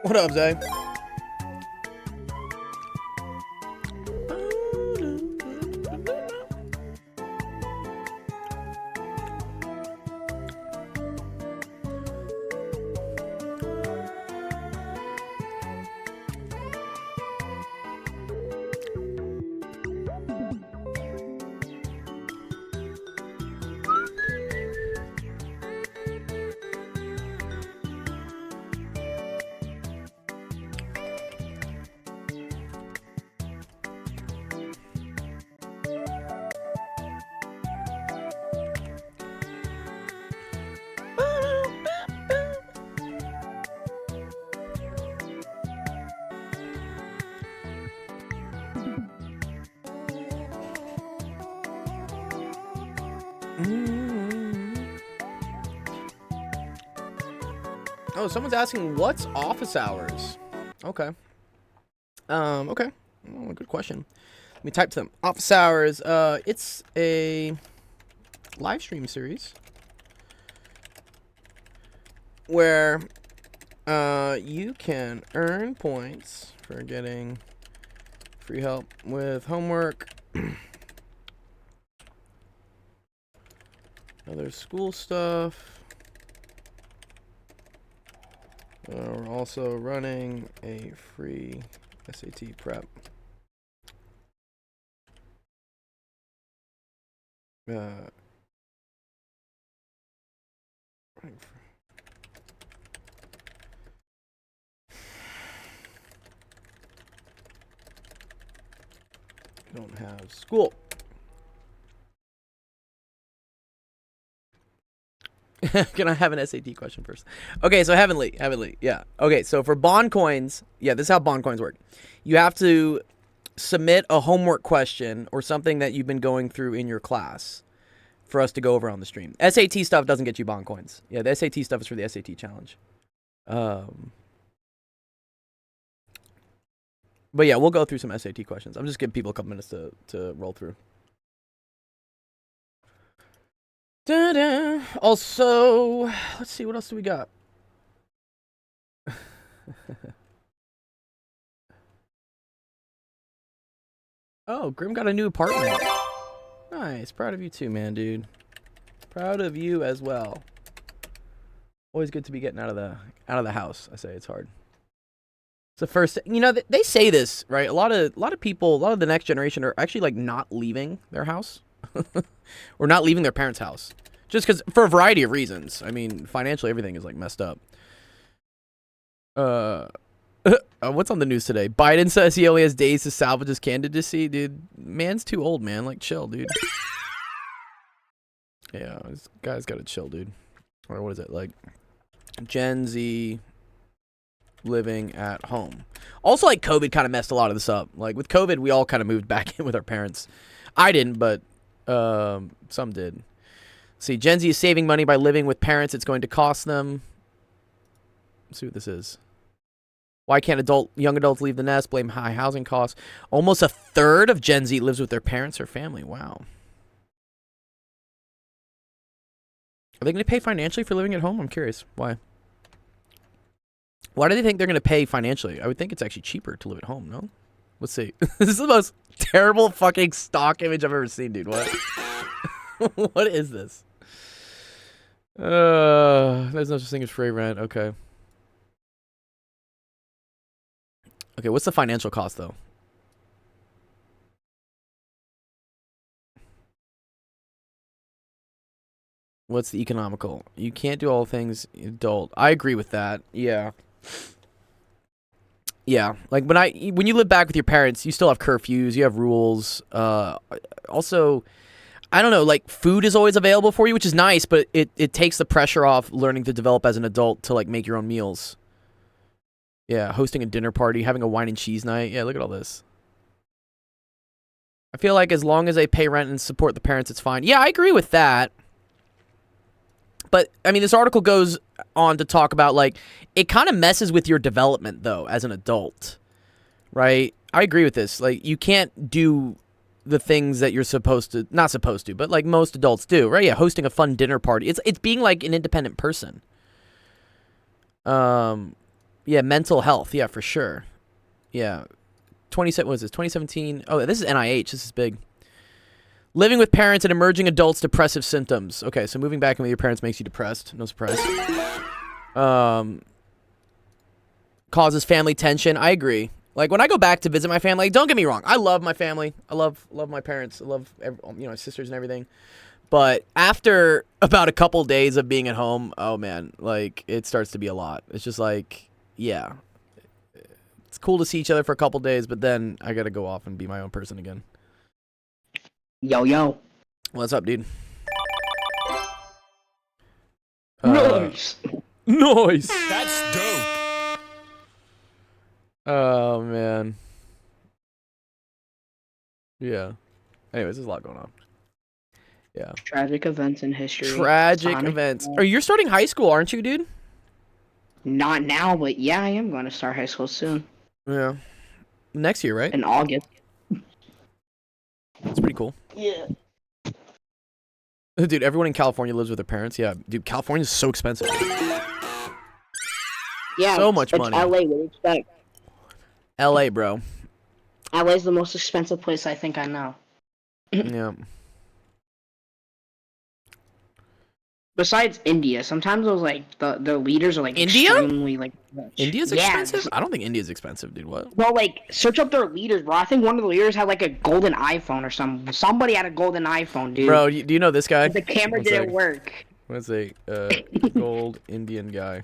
What up, Zay? Oh, someone's asking what's office hours. Okay. Okay. Oh, good question. Let me type to them. Office hours. It's a live stream series where you can earn points for getting free help with homework, other school stuff. We're also running a free SAT prep. Don't have school. Can I have an SAT question first? Okay, so Heavenly, yeah. Okay, so for bond coins, yeah, this is how bond coins work. You have to submit a homework question or something that you've been going through in your class for us to go over on the stream. SAT stuff doesn't get you bond coins. Yeah, the SAT stuff is for the SAT challenge. But yeah, we'll go through some SAT questions. I'm just giving people a couple minutes to roll through. Da-da. Also, let's see, what else do we got? Oh, Grim got a new apartment. Nice. Proud of you too, man, dude. Proud of you as well. Always good to be getting out of the house. I say it's hard. It's the first, you know, they say this, right? A lot of people, a lot of the next generation are actually like not leaving their house. Or not leaving their parents' house. Just because, for a variety of reasons. I mean, financially, everything is, like, messed up. What's on the news today? Biden says he only has days to salvage his candidacy. Dude, man's too old, man. Like, chill, dude. Yeah, this guy's got to chill, dude. Or what is it, like, Gen Z living at home. Also, like, COVID kind of messed a lot of this up. Like, with COVID, we all kind of moved back in with our parents. I didn't, but some did. See, Gen Z is saving money by living with parents. It's going to cost them. Let's see what this is. Why can't young adults leave the nest? Blame high housing costs. Almost a third of Gen Z lives with their parents or family. Wow. Are they going to pay financially for living at home? I'm curious. Why? Why do they think they're going to pay financially? I would think it's actually cheaper to live at home, no? Let's see. This is the most terrible fucking stock image I've ever seen, dude. What? What is this? There's no such thing as free rent. Okay. Okay, what's the financial cost, though? What's the economical? You can't do all things adult. I agree with that. Yeah. Yeah, like when you live back with your parents, you still have curfews, you have rules. Also, I don't know, like food is always available for you, which is nice, but it takes the pressure off learning to develop as an adult to like make your own meals. Yeah, hosting a dinner party, having a wine and cheese night. Yeah, look at all this. I feel like as long as they pay rent and support the parents, it's fine. Yeah, I agree with that. But, I mean, this article goes on to talk about, like, it kind of messes with your development, though, as an adult, right? I agree with this. Like, you can't do the things that you're supposed to, not supposed to, but, like, most adults do, right? Yeah, hosting a fun dinner party. It's being, like, an independent person. Yeah, mental health. Yeah, for sure. Yeah. 27, what is this? 2017. Oh, this is NIH. This is big. Living with parents and emerging adults' depressive symptoms. Okay, so moving back in with your parents makes you depressed. No surprise. Causes family tension. I agree. Like, when I go back to visit my family, don't get me wrong. I love my family. I love my parents. I love my sisters and everything. But after about a couple days of being at home, oh, man, like, it starts to be a lot. It's just like, yeah. It's cool to see each other for a couple days, but then I got to go off and be my own person again. Yo. What's up, dude? Nice. Nice. That's dope. Oh, man. Yeah. Anyways, there's a lot going on. Yeah. Tragic events in history. Tragic Sonic events. Boom. Are you starting high school, aren't you, dude? Not now, but yeah, I am going to start high school soon. Yeah. Next year, right? In August. That's pretty cool. Yeah. Dude, everyone in California lives with their parents. Yeah. Dude, California's so expensive. Yeah. So much it's money. LA, what do you expect? LA, bro. LA's the most expensive place I think I know. Yeah. Besides India, sometimes those like the leaders are like India? extremely like rich. India's Yeah, expensive? I don't think India's expensive, dude. What? Well, like search up their leaders, bro. I think one of the leaders had like a golden iPhone or something. Somebody had a golden iPhone, dude. Bro, do you know this guy? The camera One didn't sec. work. Let's see. Gold Indian guy.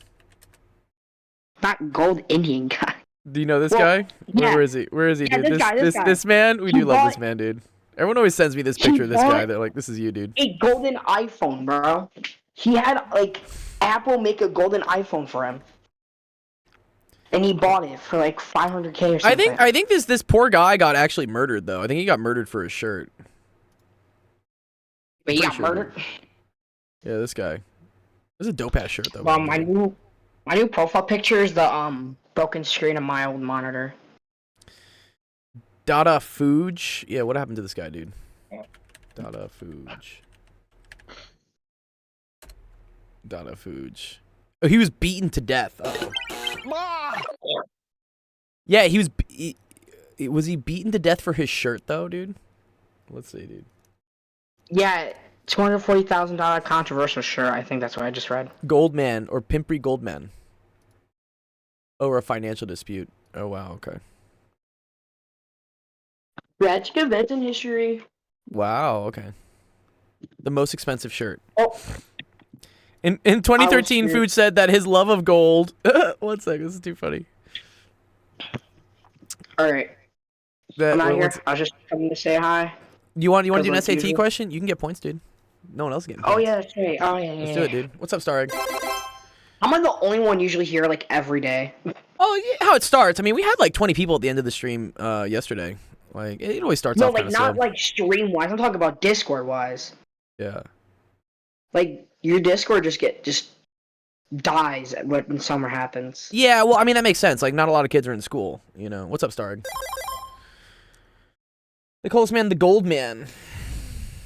Not gold Indian guy. Do you know this Well, guy? yeah. Where is he? Where is he, Yeah, dude? this guy. This man? We He do love this bought- man, dude. Everyone always sends me this He picture of this guy. bought- They're like, this is you, dude. A golden iPhone, bro. He had like Apple make a golden iPhone for him, and he bought it for like 500K or something. I think this poor guy got actually murdered though. I think he got murdered for his shirt. But he pretty got sure. murdered. Yeah, this guy. This is a dope ass shirt though. Well, my new profile picture is the broken screen of my old monitor. Dada Fuge. Yeah, what happened to this guy, dude? Dada Fuge. Dada Fuge. Oh, he was beaten to death. Uh-oh. Yeah, he was. Was he beaten to death for his shirt though, dude? Let's see, dude. Yeah, $240,000 controversial shirt. I think that's what I just read. Goldman or Pimpri Goldman. Over a financial dispute. Oh wow. Okay. Tragic events in history. Wow. Okay. The most expensive shirt. Oh. In 2013, scared. Fuge said that his love of gold. One second, this is too funny. All right, That I'm out here. what's- I was just coming to say hi. you want to do an like SAT usual. question? You can get points, dude. No one else is getting Oh points. yeah, that's right. Oh yeah, yeah. Let's do it, dude. What's up, Stareg? I'm like the only one usually here like every day. Oh, yeah, how it starts. I mean, we had like 20 people at the end of the stream yesterday. Like, it always starts No, off like kind of not slow. like stream wise. I'm talking about Discord wise. Yeah. Like your Discord just dies when summer happens. Yeah, well, I mean, that makes sense. Like, not a lot of kids are in school, you know. What's up, Starg? They call this man the Gold Man.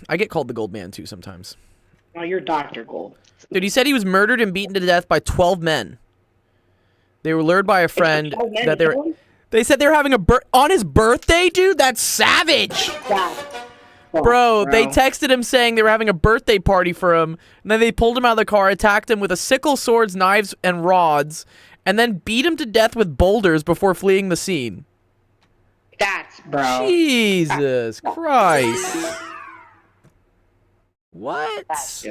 I get called the Gold Man, too, sometimes. No, you're Dr. Gold. Dude, he said he was murdered and beaten to death by 12 men. They were lured by a friend Oh, man, that they were... They said they were having on his birthday, dude? That's savage! Bro, they texted him saying they were having a birthday party for him, and then they pulled him out of the car, attacked him with a sickle, swords, knives, and rods, and then beat him to death with boulders before fleeing the scene. That's bro. Jesus Christ. What? That's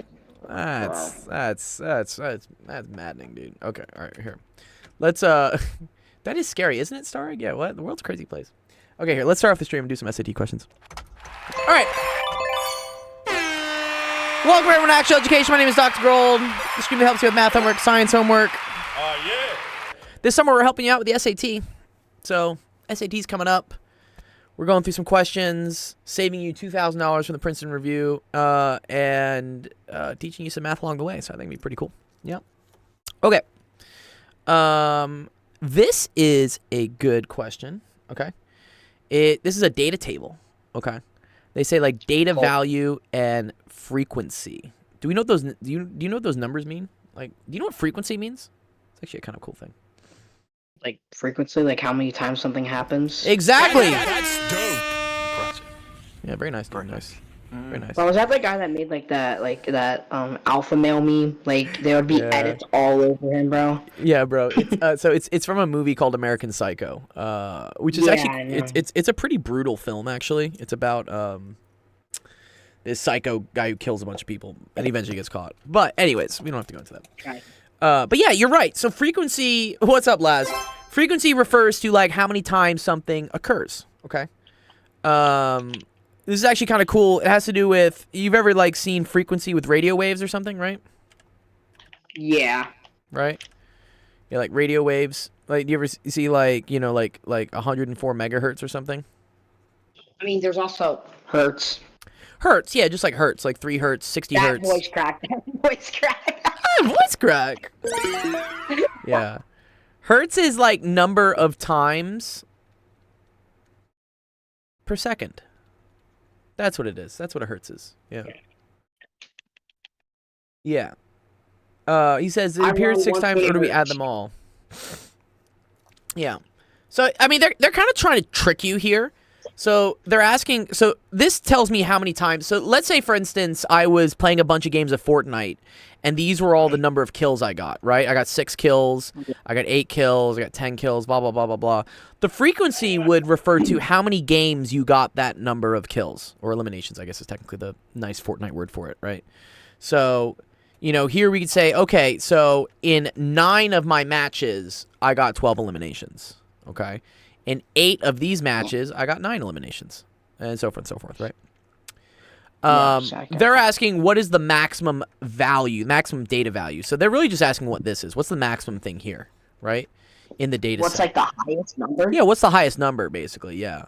That's maddening, dude. Okay, all right, here. Let's that is scary, isn't it, Starrig? Yeah, what? The world's a crazy place. Okay, here, let's start off the stream and do some SAT questions. All right. Welcome everyone to Actual Education. My name is Dr. Gold. The stream that helps you with math homework, science homework. Yeah. This summer we're helping you out with the SAT. So, SAT's coming up. We're going through some questions, saving you $2,000 from the Princeton Review, and teaching you some math along the way. So I think it'd be pretty cool. Yeah. Okay. This is a good question. Okay. This is a data table. Okay. They say like data value and frequency. Do we know what those? Do you know what those numbers mean? Like, do you know what frequency means? It's actually a kind of cool thing. like frequency, like how many times something happens. Exactly. That's dope. Impressive. Yeah, very nice. Very Very nice. nice. Very nice. Well, was that the guy that made like that alpha male meme? Like there would be Yeah. edits all over him, bro. Yeah, bro. It's so it's from a movie called American Psycho, which is Yeah, I actually know. it's a pretty brutal film actually. It's about this psycho guy who kills a bunch of people and eventually gets caught. But anyways, we don't have to go into that. Okay. But yeah, you're right. So frequency, what's up, Laz? Frequency refers to like how many times something occurs. Okay. This is actually kind of cool. It has to do with, you've ever like seen frequency with radio waves or something, right? Yeah. Right? Yeah, like radio waves. Like, do you ever see like, you know, like 104 megahertz or something? I mean, there's also hertz. Hertz, yeah, just like hertz, like 3 hertz, 60 That hertz. voice crack. That voice crack. Ah, voice crack. Yeah. Hertz is like number of times per second. That's what it is. That's what a hertz is. Yeah. Yeah. He says it I appears want 6 times, or do we add 120 them all? Yeah. So I mean, they're kind of trying to trick you here. So they're asking. So this tells me how many times. So let's say, for instance, I was playing a bunch of games of Fortnite, and these were all the number of kills I got. Right? I got 6 kills. I got 8 kills. I got 10 kills. Blah blah blah blah blah. The frequency would refer to how many games you got that number of kills or eliminations. I guess is technically the nice Fortnite word for it, right? So, you know, here we could say, okay, so in 9 of my matches, I got 12 eliminations. Okay. In 8 of these matches, I got 9 eliminations, and so forth and so forth, right? Exactly. They're asking what is the maximum value, maximum data value. So they're really just asking what this is. What's the maximum thing here, right? In the data What's set. like the highest number? Yeah, what's the highest number, basically? Yeah.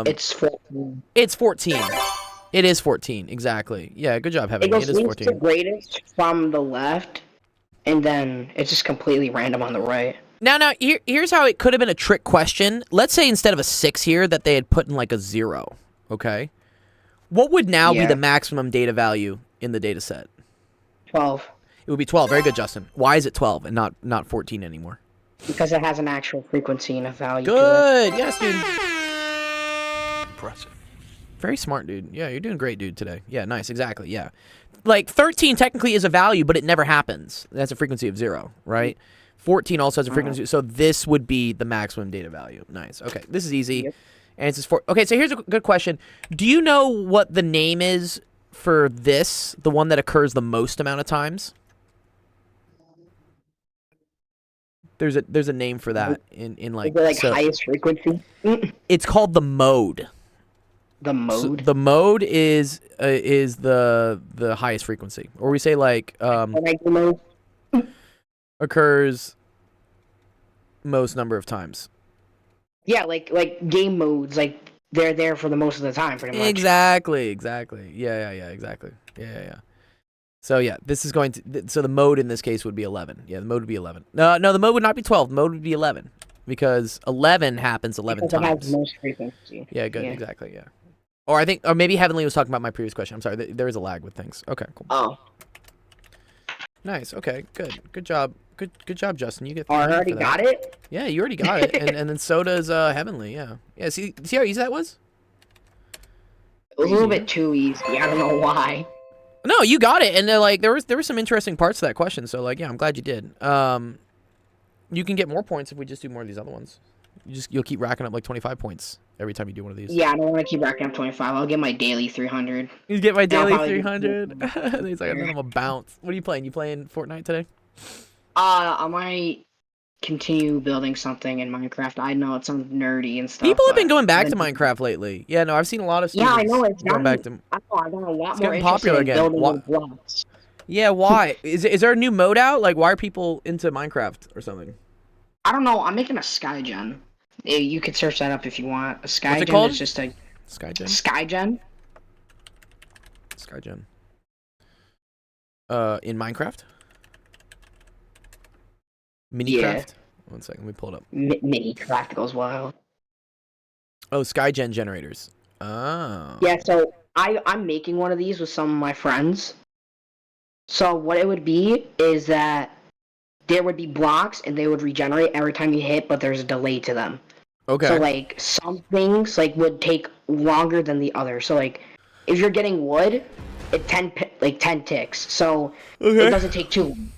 It's 14. It's 14. It is 14, exactly. Yeah, good job, Heavenly. It goes It is least to 14. greatest from the left, and then it's just completely random on the right. Now, here's how it could have been a trick question. Let's say instead of a 6 here, that they had put in like a 0, okay? What would now be Yeah. the maximum data value in the data set? 12. It would be 12. Very good, Justin. Why is it 12 and not 14 anymore? Because it has an actual frequency and a value to it. Good. Yes, dude. Impressive. Very smart, dude. Yeah, you're doing great, dude, today. Yeah, nice. Exactly. Yeah. Like 13 technically is a value, but it never happens. That's a frequency of 0, right? 14 also has a frequency. So this would be the maximum data value. Nice. Okay. This is easy. Yep. And it's just okay, so here's a good question. Do you know what the name is for this, the one that occurs the most amount of times? There's a name for that in like, Is it like so highest frequency? it's called the mode. The So mode? the mode is the highest frequency, or we say like Regular mode? occurs most number of times. Yeah, like game modes, like they're there for the most of the time, pretty much. Exactly. Yeah, exactly. Yeah. So yeah, this is going to. So the mode in this case would be 11. Yeah, the mode would be 11. No, the mode would not be 12. The mode would be 11 because 11 happens 11 Because it has times. the most frequency. Yeah, good. Yeah. Exactly. Yeah. Or maybe Heavenly was talking about my previous question. I'm sorry. There is a lag with things. Okay, cool. Oh, Nice. Okay, good job. Good job, Justin. You get. I already got it? Yeah, you already got it, and then so does Heavenly. Yeah. See how easy that was? It was a little bit too easy. I don't know why. No, you got it, and like there were some interesting parts to that question. So like, yeah, I'm glad you did. You can get more points if we just do more of these other ones. You'll keep racking up like 25 points every time you do one of these. Yeah, I don't want to keep racking up 25. I'll get my daily 300. You get my I'll daily probably 300. He's like, and then I'm a bounce. What are you playing? You playing Fortnite today? I might continue building something in Minecraft. I know it sounds nerdy and stuff. People have been but going back to then- Minecraft lately. Yeah, no, I've seen a lot of Yeah, students I know it's going back to. I got a lot It's more getting interested popular in again. building Wha- with blocks. Yeah, why? Is there a new mode out? Like, why are people into Minecraft or something? I don't know. I'm making a Skygen. You could search that up if you want. A Skygen called? is just a Skygen. Skygen. Skygen. In Minecraft. Minecraft. Yeah. One second, let me pull it up. Mini craft goes wild. Oh, Skygen generators. Oh. Yeah, so I'm making one of these with some of my friends. So what it would be is that there would be blocks and they would regenerate every time you hit, but there's a delay to them. Okay. So like some things like would take longer than the others. So like if you're getting wood, it 10 ticks. So it doesn't take too long.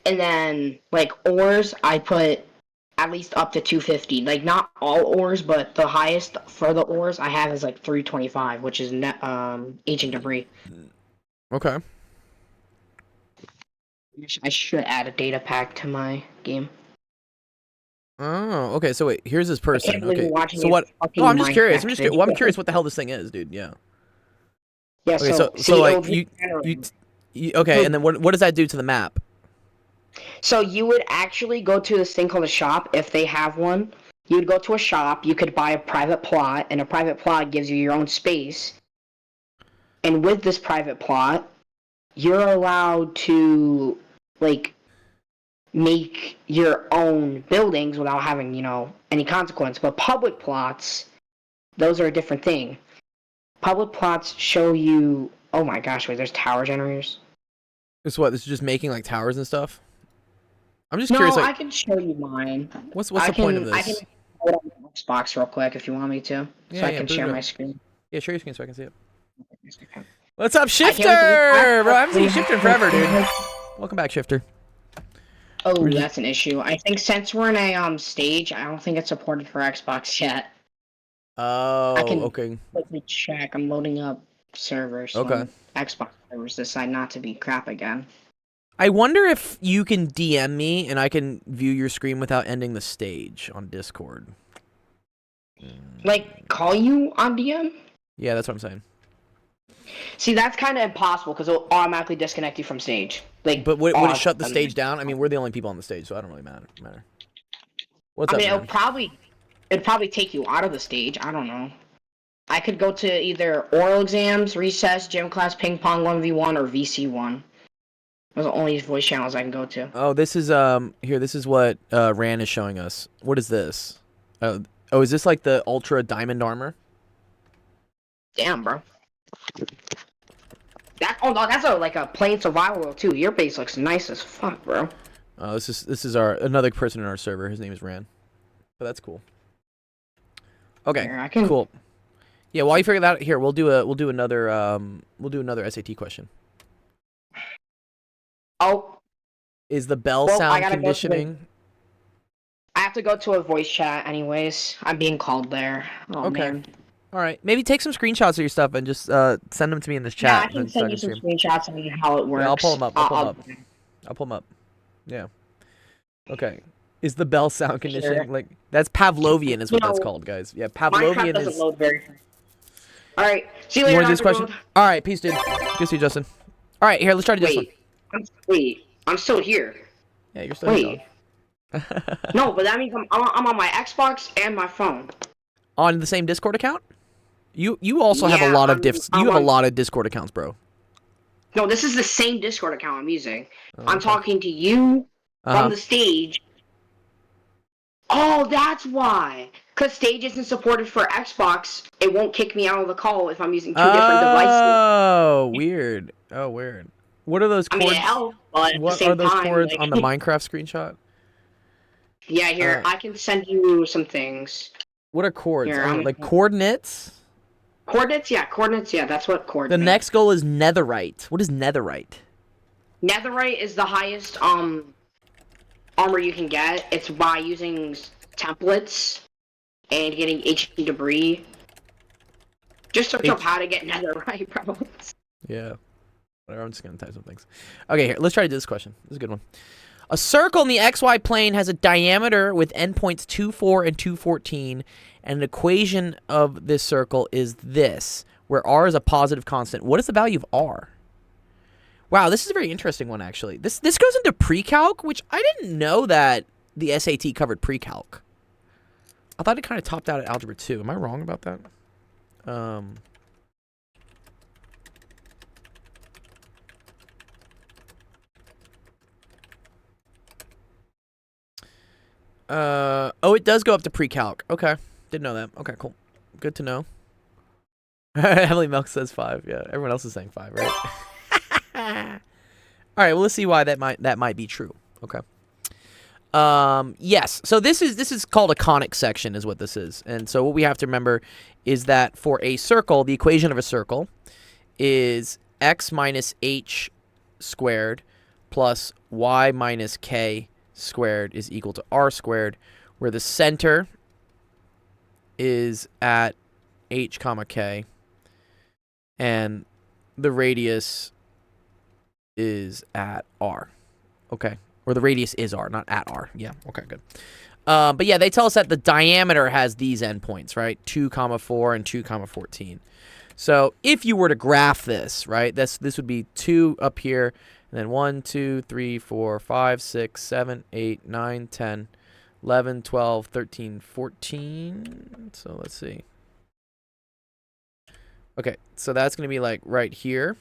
And then like ores, I put at least up to 250. Like not all ores, but the highest for the ores I have is like 325, which is ancient debris. Okay. I should add a data pack to my game. Oh, okay. So wait, here's this person. believe Okay. you're watching So a what? fucking Oh, I'm just curious. Minecraft I'm just curious. video. Well, I'm curious what the hell this thing is, dude. Yeah. Yeah. Okay. So So like you you okay, and then what does that do to the map? So you would actually go to this thing called a shop if they have one. You would go to a shop, you could buy a private plot, and a private plot gives you your own space. And with this private plot, you're allowed to, like, make your own buildings without having, any consequence. But public plots, those are a different thing. Public plots show you... Oh my gosh, wait, there's tower generators? This what? This is just making like towers and stuff. I'm just No, curious. Like, I can show you mine. what's the point of this? I can put it on my Xbox real quick if you want me to, Yeah, so I yeah, can put it share up. my screen. Yeah, share your screen so I can see it. What's up, can't wait Shifter? to- Bro, I haven't seen Shifter in forever, dude. Welcome back, Shifter. Oh, that's an issue. I think since we're in a stage, I don't think it's supported for Xbox yet. Oh, can- okay. Let me check. I'm loading up servers. Okay. When Xbox servers decide not to be crap again. I wonder if you can DM me and I can view your screen without ending the stage on Discord. Like, call you on DM? Yeah, that's what I'm saying. See, that's kind of impossible because it'll automatically disconnect you from stage. Like, But would it shut the stage down? I mean, we're the only people on the stage, so I don't really matter. What's I up, mean, man? it'd probably take you out of the stage. I don't know. I could go to either oral exams, recess, gym class, ping pong 1v1, or VC1. Those are the only voice channels I can go to. Oh, this is here. This is what Ran is showing us. What is this? Oh, is this like the Ultra Diamond Armor? Damn, bro. That's a plain survival world too. Your base looks nice as fuck, bro. This is our another person in our server. His name is Ran. But that's cool. Okay, Here, cool. Yeah, while you figure that out, here we'll do another SAT question. Oh, Is the bell Well, I sound gotta go to conditioning? I have to go to a voice chat anyways. I'm being called there. Oh, Okay. man. All right, maybe take some screenshots of your stuff and just send them to me in this Yeah, chat. I and can then so send you some stream. screenshots on how it works. Yeah, I'll pull them up. I'll pull them up. Yeah. Okay. Is the bell sound conditioning like that's Pavlovian? Is what that's called, guys. Yeah, Minecraft Pavlovian doesn't is. load very fast. All right. See you You later. want to do this Dr. question? Gold. All right, peace, dude. Good to see you, Justin. All right, here, let's try to do this one. Wait. I'm still here. Yeah, you're still here, Wait. dog. No, but that means I'm on my Xbox and my phone. On the same Discord account? You also have a Yeah, lot of I'm you have a on- lot of Discord accounts, bro. No, this is the same Discord account I'm using. Oh, I'm okay. talking to you Uh-huh. from the stage. Oh, that's why. Because stage isn't supported for Xbox, it won't kick me out of the call if I'm using two different devices. Oh, weird. Oh, weird. What are those I cords? mean, it helps, but at the What same are those time, cords like- on the Minecraft screenshot? Yeah, here, I can send you some things. What are cords? Here, Oh, I'm- like coordinates? Coordinates, yeah, that's what The coordinates. next goal is netherite. What is netherite? Netherite is the highest armor you can get. It's by using templates and getting ancient debris. Just search up how to get netherite, bro. Yeah. Whatever, I'm just going to type some things. Okay, here, let's try to do this question. This is a good one. A circle in the XY plane has a diameter with endpoints 2,4 and 2,14, and an equation of this circle is this, where r is a positive constant. What is the value of r? Wow, this is a very interesting one, actually. This goes into pre-calc, which I didn't know that the SAT covered pre-calc. I thought it kind of topped out at Algebra 2. Am I wrong about that? Oh, it does go up to pre-calc. Okay. Didn't know that. Okay, cool. Good to know. Emily Milk says 5. Yeah, everyone else is saying 5, right? All right, well, let's see why that might be true. Okay. Yes. So this is called a conic section, is what this is. And so what we have to remember is that for a circle, the equation of a circle is x minus h squared plus y minus k squared is equal to r squared, where the center is at h comma k and the radius is at r. Okay. Or the radius is r, not at r. Yeah, okay, good. But yeah, they tell us that the diameter has these endpoints, right? 2, 4 and 2, 14. So if you were to graph this, right, this would be 2 up here, and then 1, 2, 3, 4, 5, 6, 7, 8, 9, 10, 11, 12, 13, 14. So let's see. Okay, so that's going to be like right here,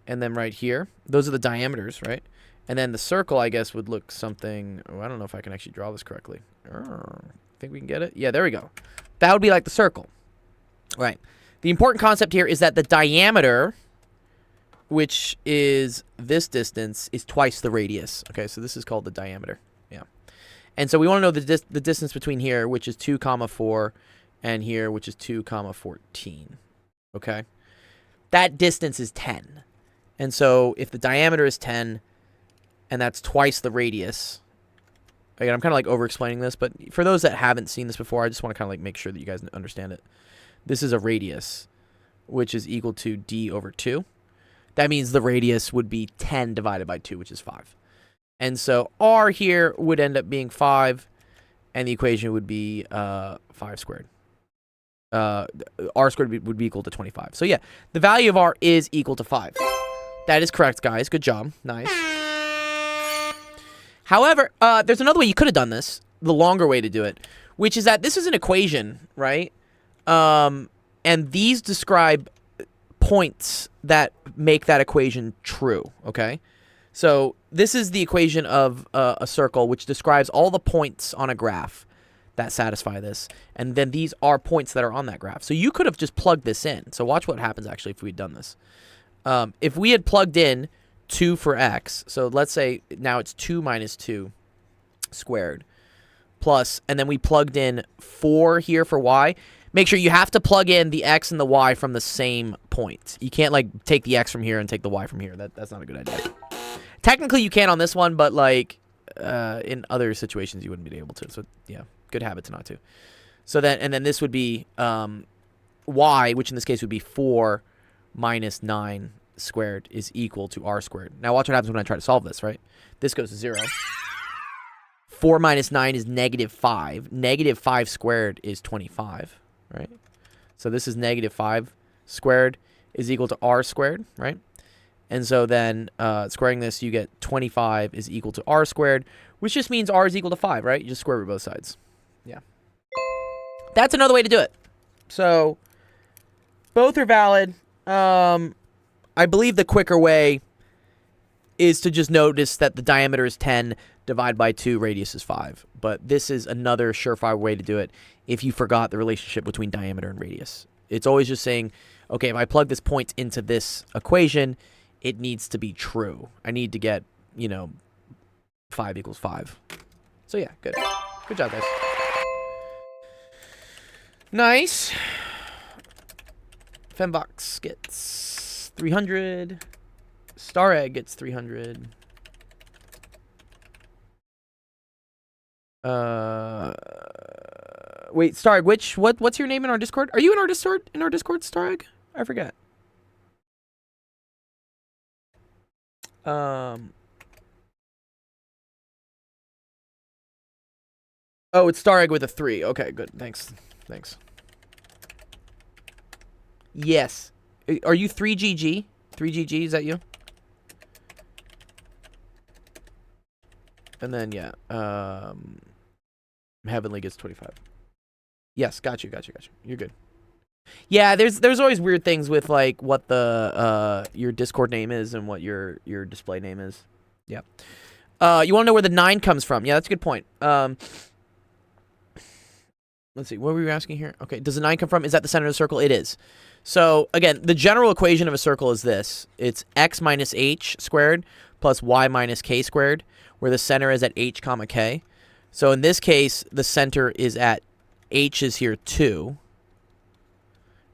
and then right here. Those are the diameters, right? And then the circle, I guess, would look something... Oh, I don't know if I can actually draw this correctly. Think we can get it? Yeah, there we go. That would be like the circle. Right. The important concept here is that the diameter, which is this distance, is twice the radius. Okay, so this is called the diameter. Yeah. And so we want to know the distance between here, which is 2, 4, and here, which is 2, 14. Okay? That distance is 10. And so if the diameter is 10... and that's twice the radius. Again, I'm kind of like over-explaining this, but for those that haven't seen this before, I just want to kind of like make sure that you guys understand it. This is a radius, which is equal to d over 2. That means the radius would be 10 divided by 2, which is 5. And so r here would end up being 5, and the equation would be 5 squared. R squared would be equal to 25. So yeah, the value of r is equal to 5. That is correct, guys. Good job. Nice. However, there's another way you could have done this, the longer way to do it, which is that this is an equation, right? And these describe points that make that equation true, okay? So this is the equation of a circle, which describes all the points on a graph that satisfy this. And then these are points that are on that graph. So you could have just plugged this in. So watch what happens, actually, if we had done this. If we had plugged in 2 for x, so let's say now it's 2 minus 2 squared, plus, and then we plugged in 4 here for y. Make sure you have to plug in the x and the y from the same point. You can't, like, take the x from here and take the y from here. That's not a good idea. Technically, you can on this one, but, like, in other situations, you wouldn't be able to. So, yeah, good habit to not to. So then, and then this would be y, which in this case would be 4 minus 9 squared is equal to r squared. Now watch what happens when I try to solve this, right? This goes to 0. 4 minus 9 is negative 5. Negative 5 squared is 25, right? So this is negative 5 squared is equal to r squared, right? And so then squaring this, you get 25 is equal to r squared, which just means r is equal to 5, right? You just square root both sides. Yeah. That's another way to do it. So both are valid. I believe the quicker way is to just notice that the diameter is 10, divide by 2, radius is 5. But this is another surefire way to do it if you forgot the relationship between diameter and radius. It's always just saying, okay, if I plug this point into this equation, it needs to be true. I need to get, 5 equals 5. So yeah, good. Good job, guys. Nice. Fembox gets 300. Star Egg gets 300. Wait, Star Egg, what's your name in our Discord? Are you in our Discord, Star Egg? I forget. Oh, it's Star Egg with a 3. Okay, good. Thanks. Yes. Are you 3GG? 3GG, is that you? And then, yeah. Heavenly gets 25. Yes, got you. You're good. Yeah, there's always weird things with, like, what the your Discord name is and what your display name is. Yeah. You want to know where the 9 comes from? Yeah, that's a good point. Let's see. What were we asking here? Okay, does the 9 come from? Is that the center of the circle? It is. So, again, the general equation of a circle is this. It's x minus h squared plus y minus k squared, where the center is at h comma k. So in this case, the center is at h is here 2.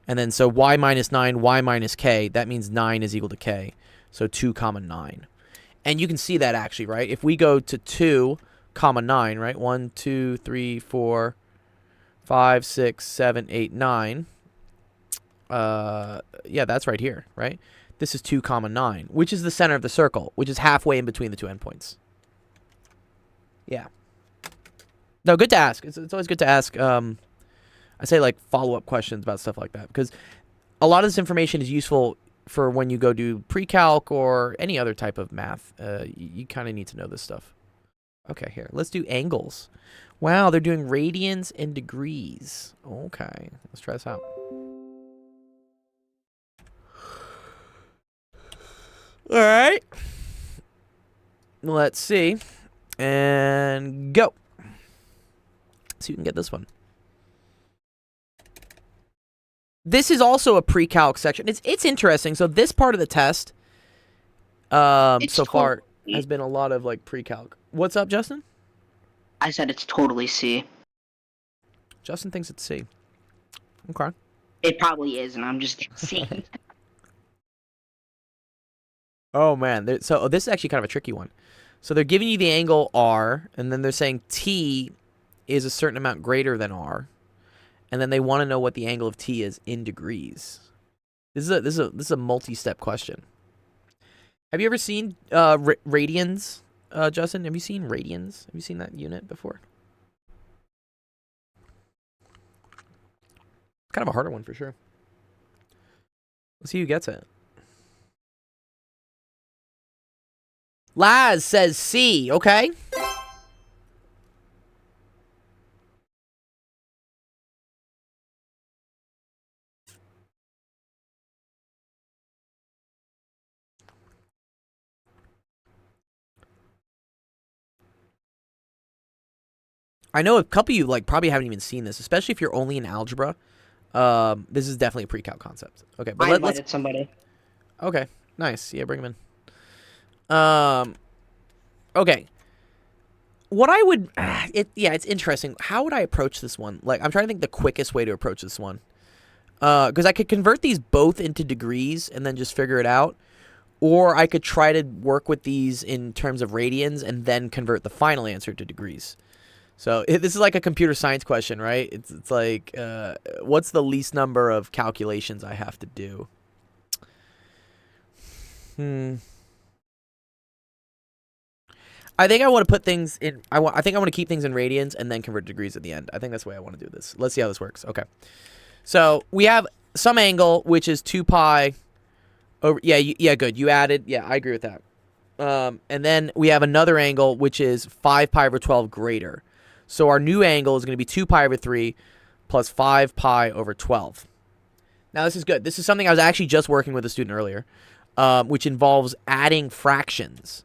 And then so y minus 9, y minus k, that means 9 is equal to k. So 2 comma 9. And you can see that actually, right? If we go to 2 comma 9, right? 1, 2, 3, 4, 5, 6, 7, 8, 9. Yeah, that's right here, right? This is 2 comma 9, which is the center of the circle, which is halfway in between the two endpoints. Yeah. No, good to ask. It's always good to ask. I say like follow-up questions about stuff like that, because a lot of this information is useful for when you go do pre-calc or any other type of math. You kind of need to know this stuff. Okay, here. Let's do angles. Wow, they're doing radians and degrees. Okay, let's try this out. All right. Let's see. And go. So you can get this one. This is also a pre-calc section. It's interesting. So this part of the test, so far has been a lot of like pre-calc. What's up, Justin? I said it's totally C. Justin thinks it's C. Okay. It probably is, and I'm just saying. Oh man. So this is actually kind of a tricky one. So they're giving you the angle R, and then they're saying T is a certain amount greater than R. And then they want to know what the angle of T is in degrees. This is a multi-step question. Have you ever seen radians, Justin? Have you seen radians? Have you seen that unit before? Kind of a harder one for sure. Let's see who gets it. Laz says C. Okay. I know a couple of you like probably haven't even seen this, especially if you're only in algebra. This is definitely a pre-calc concept. Okay, but I invited somebody. Okay, nice. Yeah, bring him in. Okay. What I would, it's interesting. How would I approach this one? Like, I'm trying to think the quickest way to approach this one. Because I could convert these both into degrees and then just figure it out, or I could try to work with these in terms of radians and then convert the final answer to degrees. So this is like a computer science question, right? It's like, what's the least number of calculations I have to do? I think I want to put things in. I think I want to keep things in radians and then convert degrees at the end. I think that's the way I want to do this. Let's see how this works. Okay. So we have some angle which is 2 pi over. Yeah, good. You added. Yeah, I agree with that. And then we have another angle which is 5 pi over 12 greater. So our new angle is going to be 2 pi over 3 plus 5 pi over 12. Now this is good. This is something I was actually just working with a student earlier, which involves adding fractions.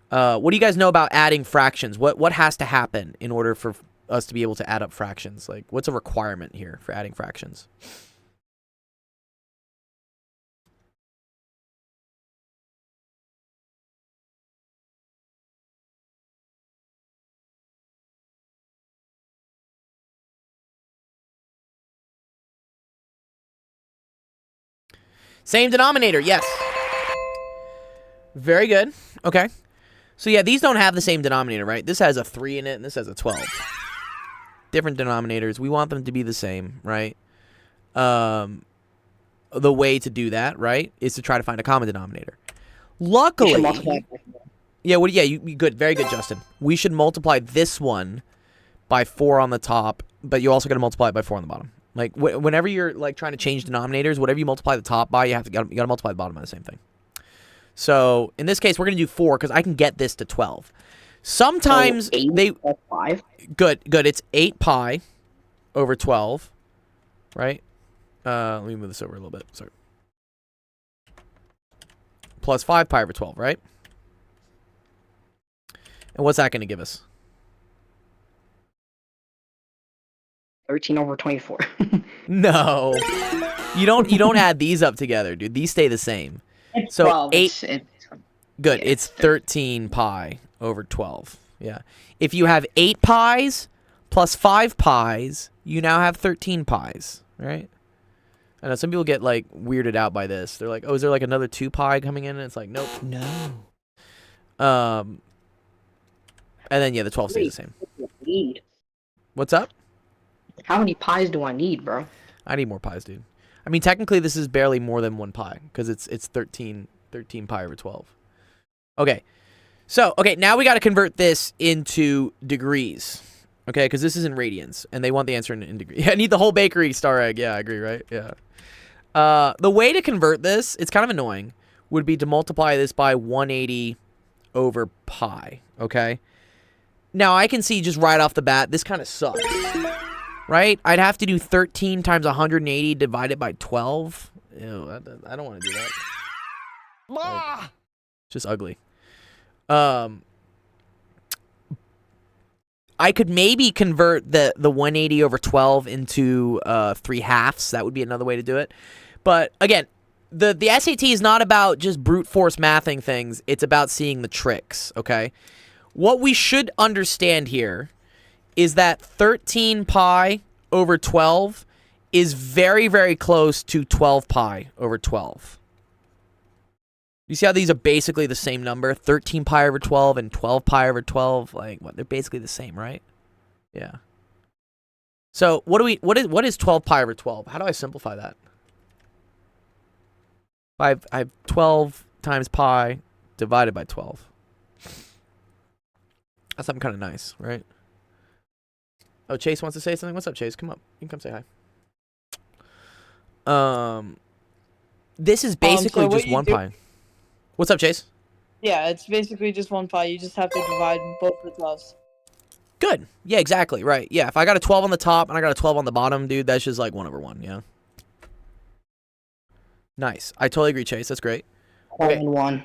What do you guys know about adding fractions? What has to happen in order for us to be able to add up fractions? Like, what's a requirement here for adding fractions? Same denominator, yes. Very good. Okay. So yeah, these don't have the same denominator, right? This has a 3 in it, and this has a 12. Different denominators. We want them to be the same, right? The way to do that, right, is to try to find a common denominator. Luckily, yeah. You good? Very good, Justin. We should multiply this one by 4 on the top, but you also got to multiply it by 4 on the bottom. Like whenever you're like trying to change denominators, whatever you multiply the top by, you got to multiply the bottom by the same thing. So in this case, we're gonna do 4 because I can get this to 12. Sometimes 8 plus 5. Good. It's 8 pi over 12, right? Let me move this over a little bit. Sorry. Plus 5 pi over 12, right? And what's that going to give us? 13 over 24. No. You don't add these up together, dude. These stay the same. So 12, 8. Good. It's 13 pi over 12. Yeah. If you have 8 pies plus 5 pies, you now have 13 pies, right? I know some people get like weirded out by this. They're like, "Oh, is there like another 2 pi coming in?" And it's like, "Nope, no." And then yeah, the 12 stays the same. Need. What's up? How many pies do I need, bro? I need more pies, dude. I mean, technically this is barely more than 1 pie because it's 13 pi over 12. Okay. So, okay, now we got to convert this into degrees. Okay, because this is in radians, and they want the answer in degrees. Yeah, I need the whole bakery, Star Egg. Yeah, I agree, right? Yeah. The way to convert this, it's kind of annoying, would be to multiply this by 180 over pi, okay? Now, I can see just right off the bat, this kind of sucks, right? I'd have to do 13 times 180 divided by 12. Ew, I don't want to do that. Like, just ugly. I could maybe convert the 180 over 12 into 3/2. That would be another way to do it. But again, the SAT is not about just brute force mathing things. It's about seeing the tricks, okay? What we should understand here is that 13 pi over 12 is very, very close to 12 pi over 12. You see how these are basically the same number? 13 pi over 12 and 12 pi over 12. Like, what? They're basically the same, right? Yeah. So, what is 12 pi over 12? How do I simplify that? I have 12 times pi divided by 12. That's something kind of nice, right? Oh, Chase wants to say something. What's up, Chase? Come up. You can come say hi. This is basically so just 1 pi. What's up, Chase? Yeah, it's basically just 1 pi. You just have to divide both the 12s. Good. Yeah, exactly. Right. Yeah, if I got a 12 on the top and I got a 12 on the bottom, dude, that's just like 1 over 1, yeah? Nice. I totally agree, Chase. That's great. Okay. 1.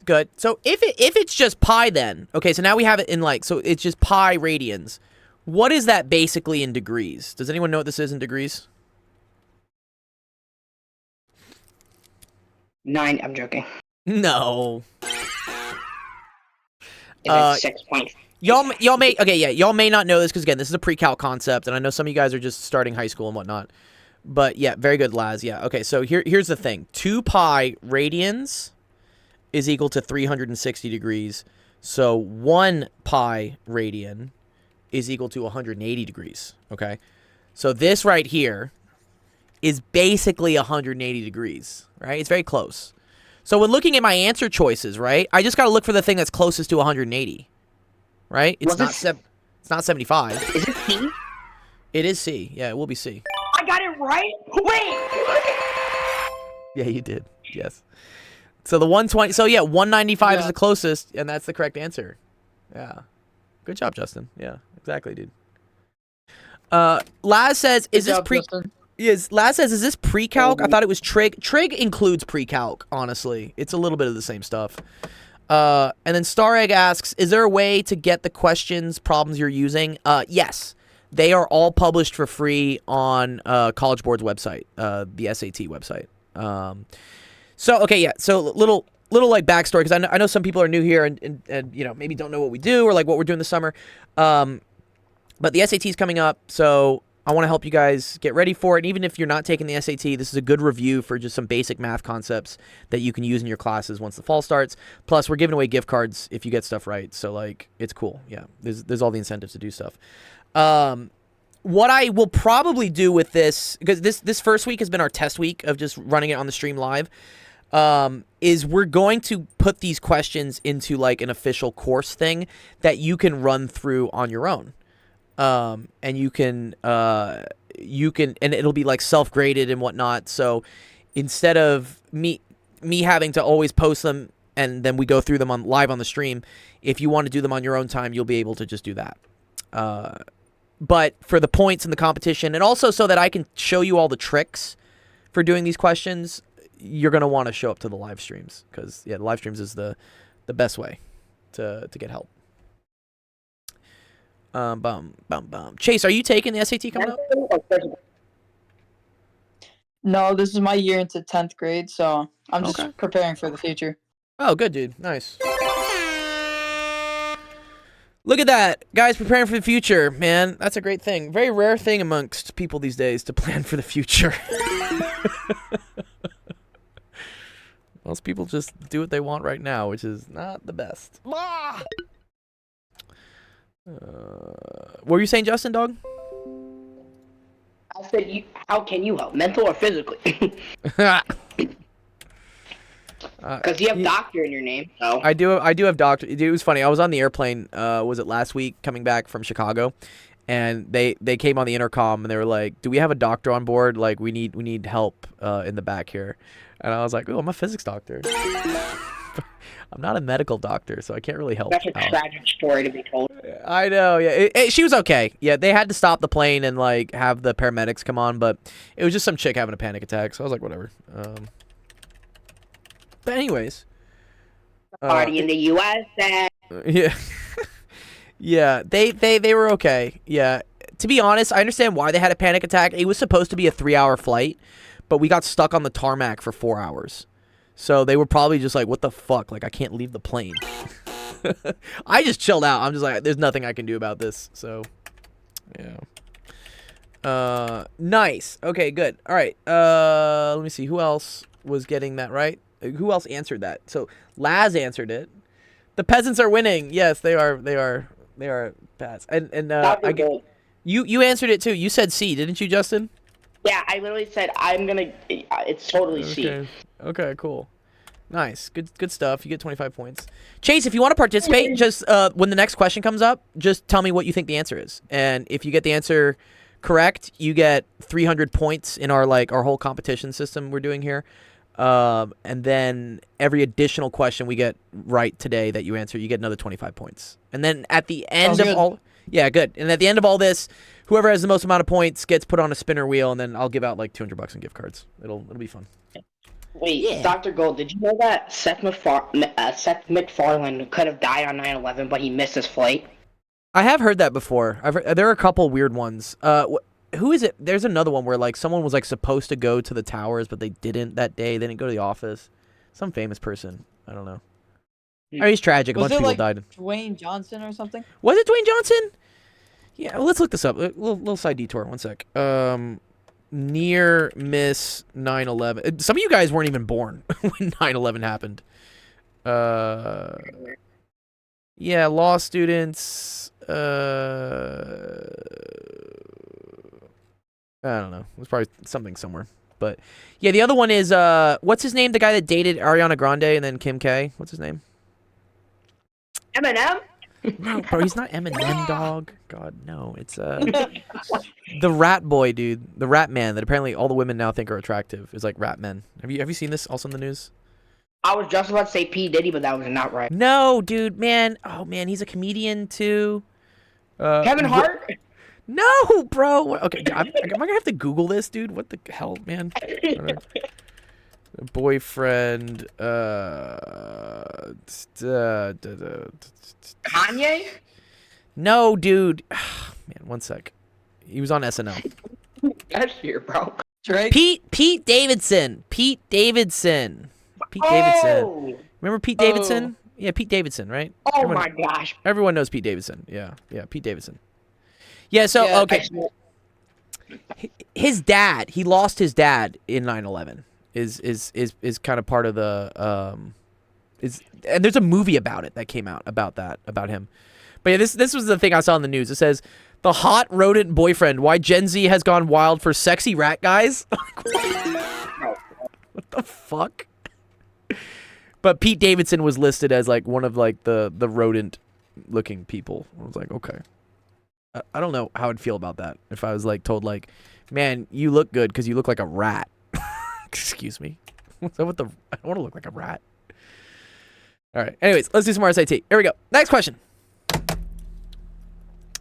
Good. So if it's just pi then, okay, so now we have it in like, so it's just pi radians. What is that basically in degrees? Does anyone know what this is in degrees? 9. I'm joking. No. It's 6 point. Y'all may okay, yeah, y'all may not know this because again, this is a pre-calc concept, and I know some of you guys are just starting high school and whatnot. But yeah, very good, Laz. Yeah, okay. So here's the thing: 2 pi radians is equal to 360 degrees. So 1 pi radian is equal to 180 degrees. Okay, so this right here is basically 180 degrees. Right? It's very close. So when looking at my answer choices, right, I just got to look for the thing that's closest to 180. Right? It's not 75. Is it C? It is C. Yeah, it will be C. I got it right? Wait! Yeah, you did. Yes. So the 120. So yeah, 195 is Yeah. the closest, and that's the correct answer. Yeah. Good job, Justin. Yeah, exactly, dude. Laz says, "Is Good this job, Justin. Yes, Laz says, "Is this pre-calc?" I thought it was trig. Trig includes pre-calc. Honestly, it's a little bit of the same stuff. And then Star Egg asks, "Is there a way to get the questions problems you're using?" Yes. They are all published for free on College Board's website, the SAT website. So okay, yeah. So little like backstory, because I know some people are new here and you know maybe don't know what we do or like what we're doing this summer. But the SAT is coming up, so I want to help you guys get ready for it. And even if you're not taking the SAT, this is a good review for just some basic math concepts that you can use in your classes once the fall starts. Plus, we're giving away gift cards if you get stuff right. So like it's cool. Yeah, there's all the incentives to do stuff. What I will probably do with this, because this first week has been our test week of just running it on the stream live, is we're going to put these questions into like an official course thing that you can run through on your own. And you can, and it'll be like self-graded and whatnot. So instead of me having to always post them and then we go through them live on the stream, if you want to do them on your own time, you'll be able to just do that. But for the points in the competition, and also so that I can show you all the tricks for doing these questions, you're going to want to show up to the live streams because, yeah, the live streams is the best way to get help. Chase, are you taking the SAT coming up? No, this is my year into 10th grade, so I'm just Okay. preparing for the future. Oh, good, dude. Nice. Look at that. Guys preparing for the future, man. That's a great thing. Very rare thing amongst people these days to plan for the future. Most people just do what they want right now, which is not the best. What were you saying, Justin, dog? I said, how can you help, mental or physically? Because you have doctor in your name. So. I do have doctor. It was funny. I was on the airplane. Was it last week coming back from Chicago, and they came on the intercom and they were like, "Do we have a doctor on board? Like, we need help in the back here." And I was like, "Oh, I'm a physics doctor. I'm not a medical doctor, so I can't really help." That's a tragic story to be told. I know. Yeah, she was okay. Yeah, they had to stop the plane and like have the paramedics come on, but it was just some chick having a panic attack. So I was like, whatever. But anyways, Party in the USA. Yeah. Yeah, they were okay. Yeah. To be honest, I understand why they had a panic attack. It was supposed to be a 3-hour flight, but we got stuck on the tarmac for 4 hours. So they were probably just like, what the fuck? Like, I can't leave the plane. I just chilled out. I'm just like, there's nothing I can do about this. So, yeah. Nice. Okay, good. All right. Let me see. Who else was getting that right? Who else answered that? So Laz answered it. The peasants are winning. Yes, they are. They are Pats. And I get, you answered it too. You said C, didn't you, Justin? Yeah, I literally said I'm gonna. It's totally C. Okay, cool. Nice. Good stuff. You get 25 points. Chase, if you want to participate, just when the next question comes up, just tell me what you think the answer is. And if you get the answer correct, you get 300 points in our whole competition system we're doing here. And then every additional question we get right today that you answer, you get another 25 points. And then at the end of all, yeah, good. And at the end of all this, whoever has the most amount of points gets put on a spinner wheel, and then I'll give out like $200 in gift cards. It'll be fun. Wait, yeah. Dr. Gold, did you know that Seth MacFarlane could have died on 9/11, but he missed his flight? I have heard that before. There are a couple weird ones. Who is it? There's another one where like someone was like supposed to go to the towers, but they didn't that day. They didn't go to the office. Some famous person. I don't know. It's tragic. A bunch of people died. Dwayne Johnson or something? Was it Dwayne Johnson? Yeah, well, let's look this up. A little side detour. One sec. Near miss 9/11. Some of you guys weren't even born when 9/11 happened. Yeah, law students. I don't know. It was probably something somewhere. But yeah, the other one is what's his name? The guy that dated Ariana Grande and then Kim K. What's his name? Eminem? No, bro, he's not Eminem, dog. God, no. It's the rat boy, dude. The rat man that apparently all the women now think are attractive is like rat men. Have you seen this also in the news? I was just about to say P. Diddy, but that was not right. No, dude, man. Oh man, he's a comedian too. Kevin Hart? No, bro. Okay, am I gonna have to Google this, dude? What the hell, man? Boyfriend. Kanye? No, dude. Man, one sec. He was on SNL. That's here, bro. Drake? Pete Davidson. Pete Davidson. Remember Pete Davidson? Yeah, Pete Davidson, right? Oh my gosh. Everyone knows Pete Davidson. Yeah, Pete Davidson. Yeah, so okay. His dad, he lost his dad in 9/11. Is kind of part of the and there's a movie about it that came out about him. But yeah, this was the thing I saw in the news. It says the hot rodent boyfriend, why Gen Z has gone wild for sexy rat guys. What the fuck? But Pete Davidson was listed as like one of like the rodent looking people. I was like, okay. I don't know how I'd feel about that if I was like told like, man, you look good because you look like a rat. Excuse me. What's up with the? I don't want to look like a rat. All right. Anyways, let's do some more SAT. Here we go. Next question.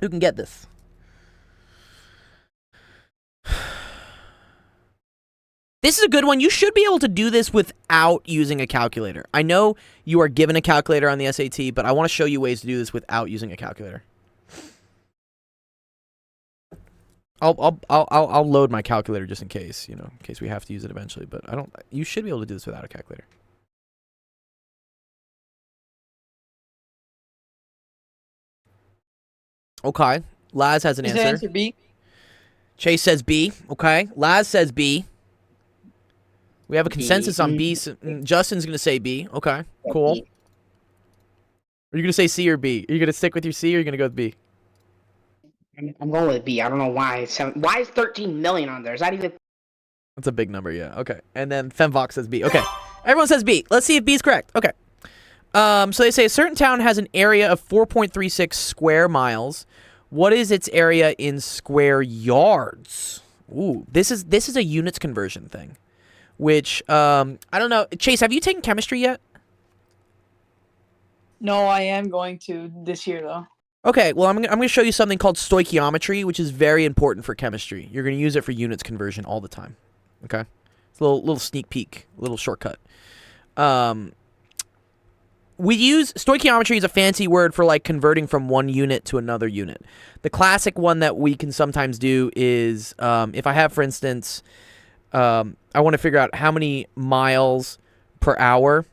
Who can get this? This is a good one. You should be able to do this without using a calculator. I know you are given a calculator on the SAT, but I want to show you ways to do this without using a calculator. I'll load my calculator just in case, in case we have to use it eventually. But you should be able to do this without a calculator. Okay. Laz has an Is the answer. answer B? Chase says B. Okay. Laz says B. We have a consensus on B. Justin's going to say B. Okay. Cool. Are you going to say C or B? Are you going to stick with your C or are you going to go with B? I'm going with B. I don't know why. Why is 13 million on there? Is that even? That's a big number, yeah. Okay. And then Femvox says B. Okay. Everyone says B. Let's see if B's correct. Okay. So they say a certain town has an area of 4.36 square miles. What is its area in square yards? Ooh, this is a units conversion thing, which I don't know. Chase, have you taken chemistry yet? No, I am going to this year though. Okay, well, I'm going to show you something called stoichiometry, which is very important for chemistry. You're going to use it for units conversion all the time. Okay? It's a little sneak peek, a little shortcut. We use stoichiometry is a fancy word for like converting from one unit to another unit. The classic one that we can sometimes do is if I have, for instance, I want to figure out how many miles per hour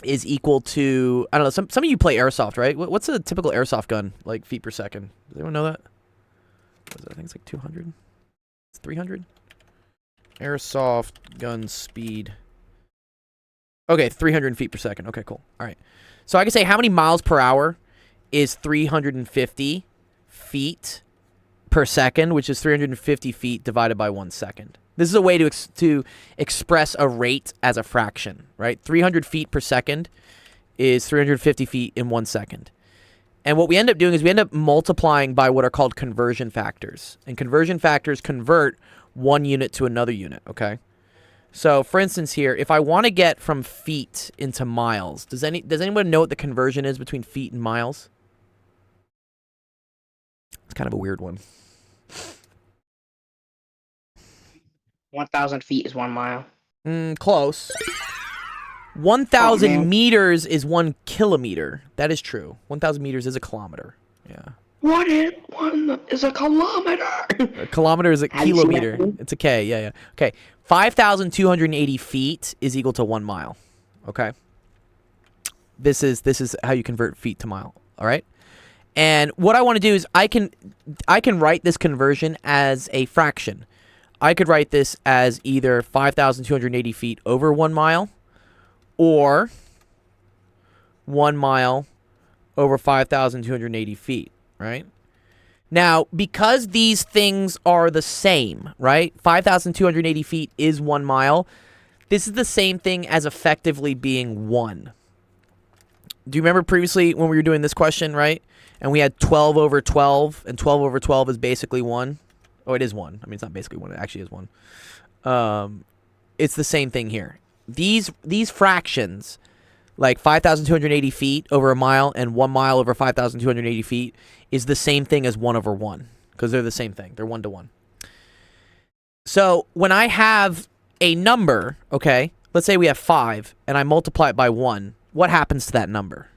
is equal to, I don't know, some of you play airsoft, right? What's a typical airsoft gun, like feet per second? Does anyone know that? What is it? I think it's like 200? It's 300? Airsoft gun speed. Okay, 300 feet per second. Okay, cool. All right. So I can say how many miles per hour is 350 feet per second, which is 350 feet divided by 1 second. This is a way to express a rate as a fraction, right? 300 feet per second is 350 feet in 1 second. And what we end up doing is we end up multiplying by what are called conversion factors. And conversion factors convert one unit to another unit, okay? So, for instance here, if I want to get from feet into miles, does anyone know what the conversion is between feet and miles? It's kind of a weird one. 1,000 feet is 1 mile. Close. 1,000 man. meters is 1 kilometer. That is true. 1,000 meters is a kilometer. Yeah. One is a kilometer. A kilometer is a Have you seen that kilometer. movie? It's a K. Yeah. Okay. 5,280 feet is equal to 1 mile. Okay. This is how you convert feet to mile. All right. And what I want to do is I can write this conversion as a fraction. I could write this as either 5,280 feet over 1 mile or 1 mile over 5,280 feet, right? Now, because these things are the same, right? 5,280 feet is 1 mile. This is the same thing as effectively being 1. Do you remember previously when we were doing this question, right? And we had 12 over 12, and 12 over 12 is basically 1. Oh, it is 1. I mean, it's not basically 1. It actually is 1. It's the same thing here. These fractions, like 5,280 feet over a mile and 1 mile over 5,280 feet, is the same thing as 1 over 1 because they're the same thing. They're 1 to 1. So when I have a number, okay, let's say we have 5 and I multiply it by 1, what happens to that number?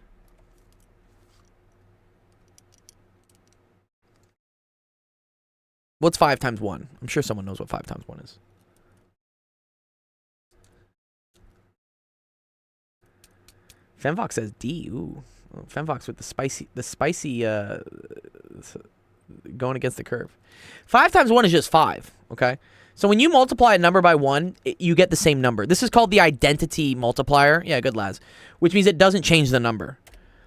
What's 5 times 1? I'm sure someone knows what 5 times 1 is. Femvox says D. Ooh. Femvox with the spicy going against the curve. 5 times 1 is just 5, okay? So when you multiply a number by 1, you get the same number. This is called the identity multiplier. Yeah, good lads. Which means it doesn't change the number.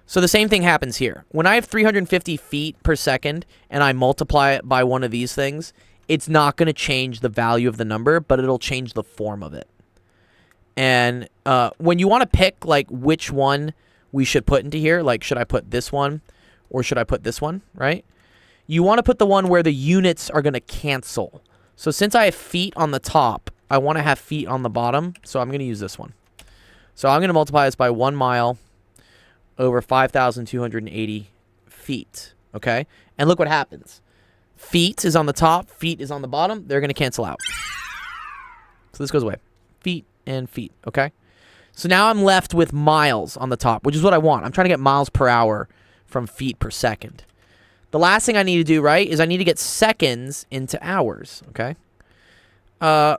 So the same thing happens here. When I have 350 feet per second and I multiply it by one of these things, it's not going to change the value of the number, but it'll change the form of it. And when you want to pick like which one we should put into here, like should I put this one or should I put this one, right? You want to put the one where the units are going to cancel. So since I have feet on the top, I want to have feet on the bottom, so I'm going to use this one. So I'm going to multiply this by 1 mile over 5,280 feet, okay? And look what happens. Feet is on the top, feet is on the bottom. They're going to cancel out. So this goes away. Feet and feet, okay? So now I'm left with miles on the top, which is what I want. I'm trying to get miles per hour from feet per second. The last thing I need to do, right, is I need to get seconds into hours, okay?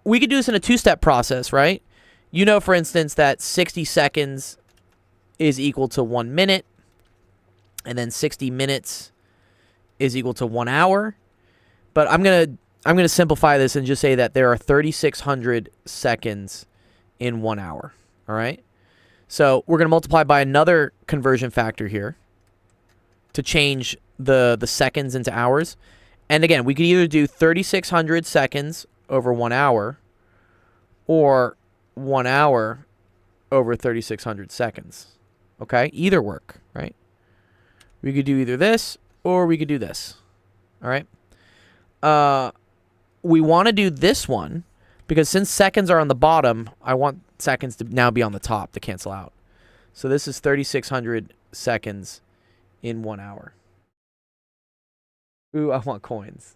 We could do this in a two-step process, right? You know, for instance, that 60 seconds is equal to 1 minute, and then 60 minutes is equal to 1 hour. But I'm gonna simplify this and just say that there are 3,600 seconds in 1 hour. All right. So we're gonna multiply by another conversion factor here to change the seconds into hours. And again, we could either do 3,600 seconds over 1 hour, or 1 hour over 3,600 seconds. Okay, either work, right? We could do either this or we could do this. All right. We want to do this one because since seconds are on the bottom, I want seconds to now be on the top to cancel out. So this is 3,600 seconds in 1 hour. Ooh, I want coins.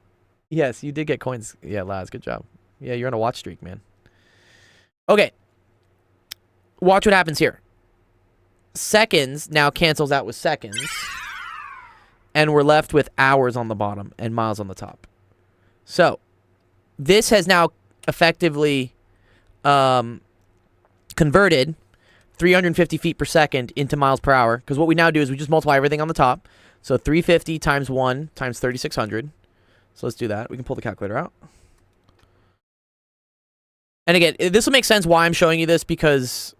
Yes, you did get coins. Yeah, Laz, good job. Yeah, you're on a watch streak, man. Okay. Watch what happens here. Seconds now cancels out with seconds. And we're left with hours on the bottom and miles on the top. So, this has now effectively converted 350 feet per second into miles per hour. Because what we now do is we just multiply everything on the top. So, 350 times 1 times 3,600. So, let's do that. We can pull the calculator out. And again, this will make sense why I'm showing you this, because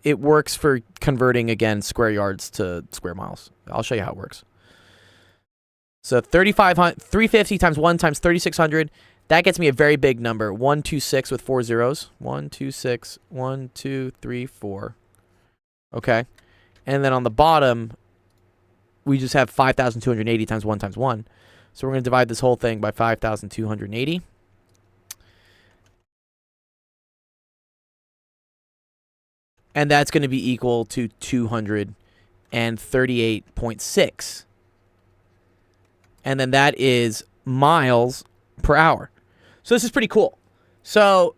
it works for converting, again, square yards to square miles. I'll show you how it works. So 350 times 1 times 3,600, that gets me a very big number. 126 with 4 zeros. 126, 1, 2, 3, 4. Okay. And then on the bottom, we just have 5,280 times 1 times 1. So we're going to divide this whole thing by 5,280. And that's going to be equal to 238.6. And then that is miles per hour. So this is pretty cool. So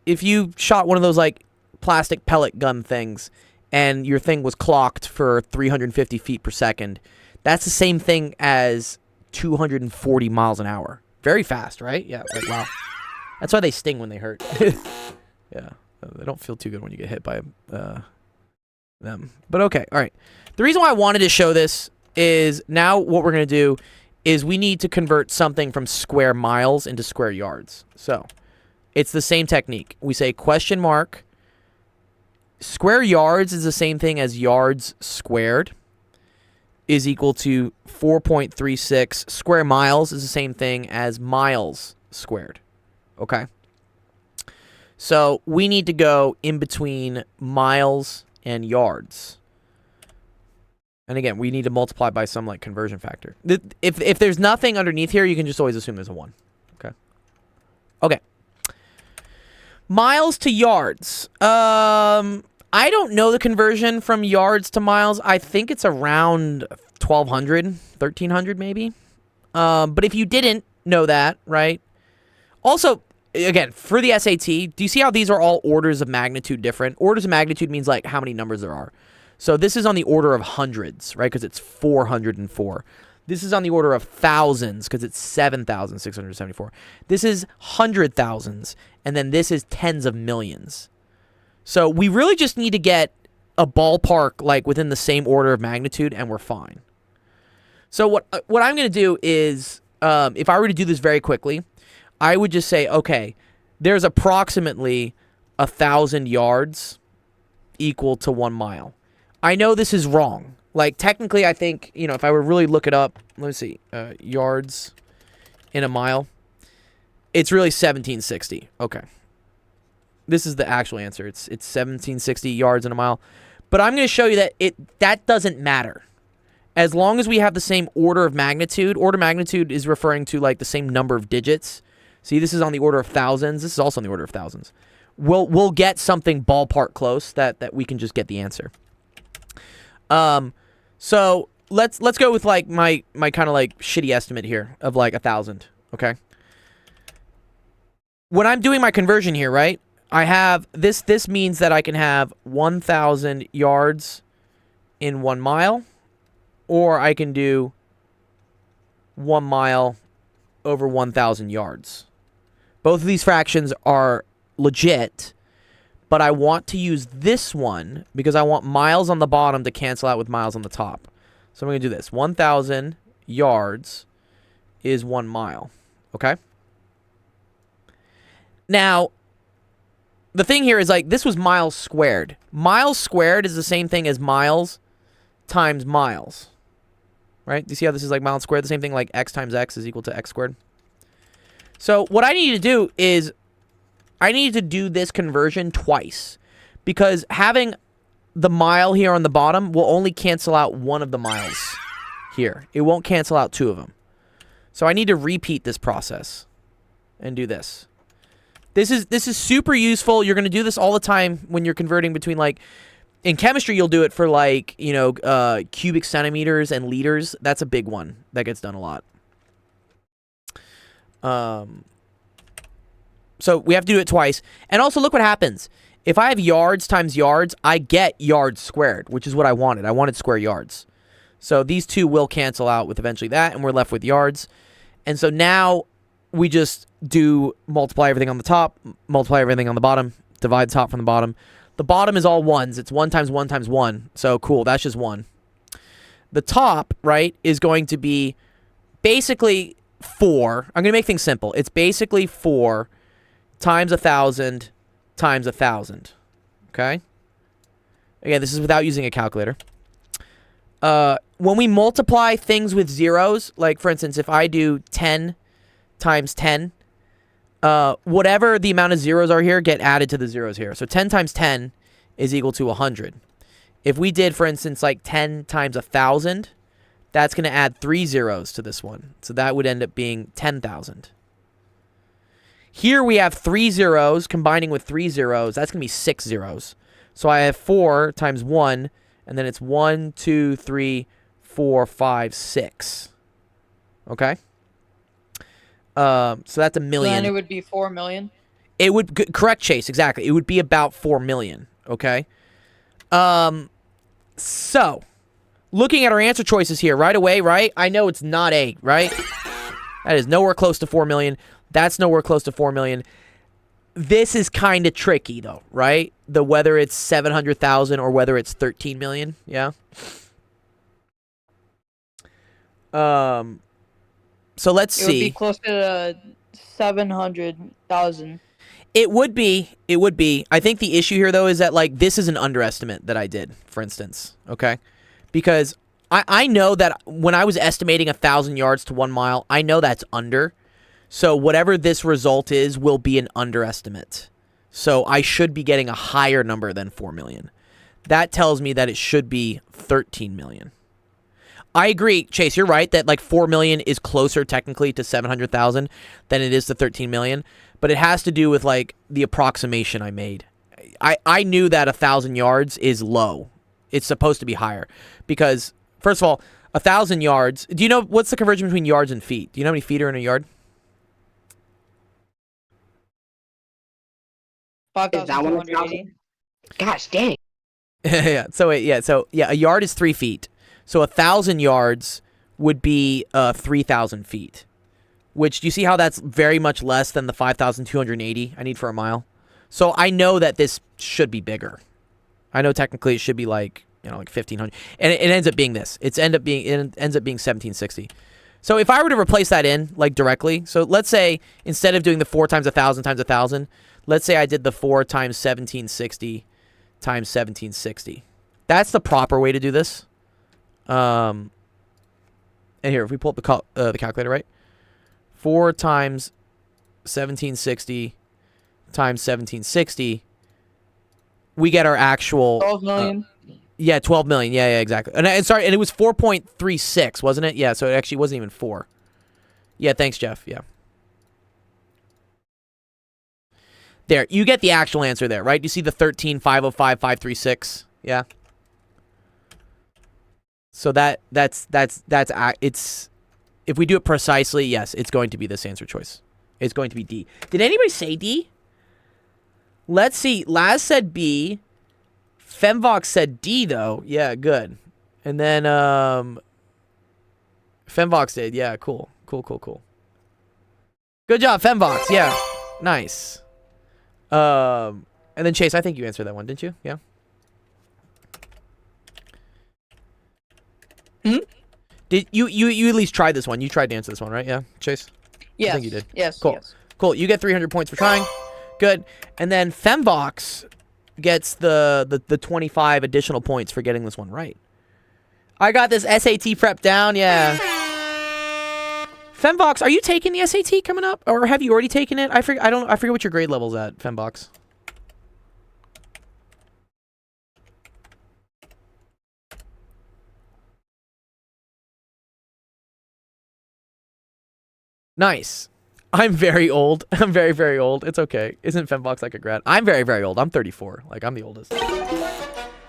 if you shot one of those like plastic pellet gun things and your thing was clocked for 350 feet per second, that's the same thing as 240 miles an hour. Very fast, right? Yeah, like, wow. That's why they sting when they hurt. Yeah, they don't feel too good when you get hit by them. But okay, all right. The reason why I wanted to show this is now what we're going to do is we need to convert something from square miles into square yards. So it's the same technique. We say question mark. Square yards is the same thing as yards squared is equal to 4.36. Square miles is the same thing as miles squared. Okay? So we need to go in between miles and yards. And again, we need to multiply by some like conversion factor. If there's nothing underneath here, you can just always assume there's a 1. Okay. Okay. Miles to yards. I don't know the conversion from yards to miles. I think it's around 1,200, 1,300 maybe. But if you didn't know that, right? Also, again, for the SAT, do you see how these are all orders of magnitude different? Orders of magnitude means like how many numbers there are. So this is on the order of hundreds, right? Because it's 404. This is on the order of thousands because it's 7,674. This is hundred thousands. And then this is tens of millions. So we really just need to get a ballpark like within the same order of magnitude and we're fine. So what I'm going to do is, if I were to do this very quickly, I would just say, okay, there's approximately 1,000 yards equal to 1 mile. I know this is wrong. Like, technically, I think, if I were to really look it up, let me see, yards in a mile, it's really 1760. Okay. This is the actual answer. It's 1760 yards in a mile. But I'm going to show you that that doesn't matter. As long as we have the same order of magnitude is referring to, like, the same number of digits. See, this is on the order of thousands. This is also on the order of thousands. We'll get something ballpark close that we can just get the answer. So let's go with like my kind of like shitty estimate here of like 1,000. Okay. When I'm doing my conversion here, right? I have this means that I can have 1,000 yards in 1 mile, or I can do 1 mile over 1,000 yards. Both of these fractions are legit. But I want to use this one because I want miles on the bottom to cancel out with miles on the top. So I'm going to do this. 1,000 yards is 1 mile. Okay? Now, the thing here is like this was miles squared. Miles squared is the same thing as miles times miles. Right? Do you see how this is like miles squared? The same thing like x times x is equal to x squared. So what I need to do is I need to do this conversion twice because having the mile here on the bottom will only cancel out one of the miles here. It won't cancel out 2 of them. So I need to repeat this process and do this. This is super useful. You're going to do this all the time when you're converting between like in chemistry you'll do it for like, you know, cubic centimeters and liters. That's a big one that gets done a lot. So we have to do it twice. And also look what happens. If I have yards times yards, I get yards squared, which is what I wanted. I wanted square yards. So these 2 will cancel out with eventually that, and we're left with yards. And so now we just do multiply everything on the top, multiply everything on the bottom, divide the top from the bottom. The bottom is all 1s. It's 1 times 1 times 1. So cool, that's just 1. The top, right, is going to be basically 4. I'm going to make things simple. It's basically 4 times 1,000 times 1,000. Okay? Again, this is without using a calculator. When we multiply things with zeros, like for instance, if I do 10 times 10, whatever the amount of zeros are here get added to the zeros here. So 10 times 10 is equal to 100. If we did, for instance, like 10 times 1,000, that's going to add 3 zeros to this one. So that would end up being 10,000. Here we have 3 zeros combining with 3 zeros. That's going to be 6 zeros. So I have 4 times 1, and then it's 1, 2, 3, 4, 5, 6. Okay? So that's a million. Then it would be 4 million. It would correct, Chase, exactly. It would be about 4 million. Okay? So looking at our answer choices here right away, right? I know it's not A, right? That is nowhere close to 4 million. That's nowhere close to 4 million. This is kind of tricky, though, right? Whether it's 700,000 or whether it's 13 million, yeah? So let's It would see. be close to 700,000. It would be. It would be. I think the issue here, though, is that, like, this is an underestimate that I did, for instance, okay? Because I know that when I was estimating 1,000 yards to 1 mile, I know that's under. So whatever this result is will be an underestimate. So I should be getting a higher number than 4 million. That tells me that it should be 13 million. I agree, Chase, you're right that like 4 million is closer technically to 700,000 than it is to 13 million, but it has to do with like the approximation I made. I knew that 1,000 yards is low. It's supposed to be higher because first of all, 1,000 yards, do you know what's the conversion between yards and feet? Do you know how many feet are in a yard? Is that 5,280. Gosh dang. Yeah. So a yard is 3 feet. So 1,000 yards would be 3,000 feet. Which, do you see how that's very much less than the 5,280 I need for a mile? So I know that this should be bigger. I know technically it should be like, you know, like 1,500. And it ends up being this. It ends up being 1,760. So if I were to replace that in, like directly, so let's say instead of doing the 4 times 1,000 times 1,000, let's say I did the 4 times 1,760 times 1,760. That's the proper way to do this. And here, if we pull up the calculator, right? 4 times 1,760 times 1,760, we get our actual 12 million. yeah, 12 million. Yeah, exactly. And it was 4.36, wasn't it? Yeah, so it actually wasn't even 4. Yeah, thanks, Jeff. Yeah. There, you get the actual answer there, right? You see the 13,505,536. Yeah. So that's it's if we do it precisely, yes, it's going to be this answer choice. It's going to be D. Did anybody say D? Let's see. Laz said B. Femvox said D though. Yeah, good. And then Femvox did. Yeah, cool. Cool. Good job, Femvox. Yeah. Nice. And then Chase, I think you answered that one, didn't you? Yeah. Did you at least tried this one? You tried to answer this one, right? Yeah, Chase? Yes. I think you did. Yes. Cool. Yes. Cool. You get 300 points for trying. Good. And then Femvox gets the 25 additional points for getting this one right. I got this SAT prep down, yeah. Femvox, are you taking the SAT coming up, or have you already taken it? I forget what your grade level's at, Femvox. Nice. I'm very old. I'm very, very old. It's okay. Isn't Femvox like a grad? I'm very, very old. I'm 34. Like, I'm the oldest.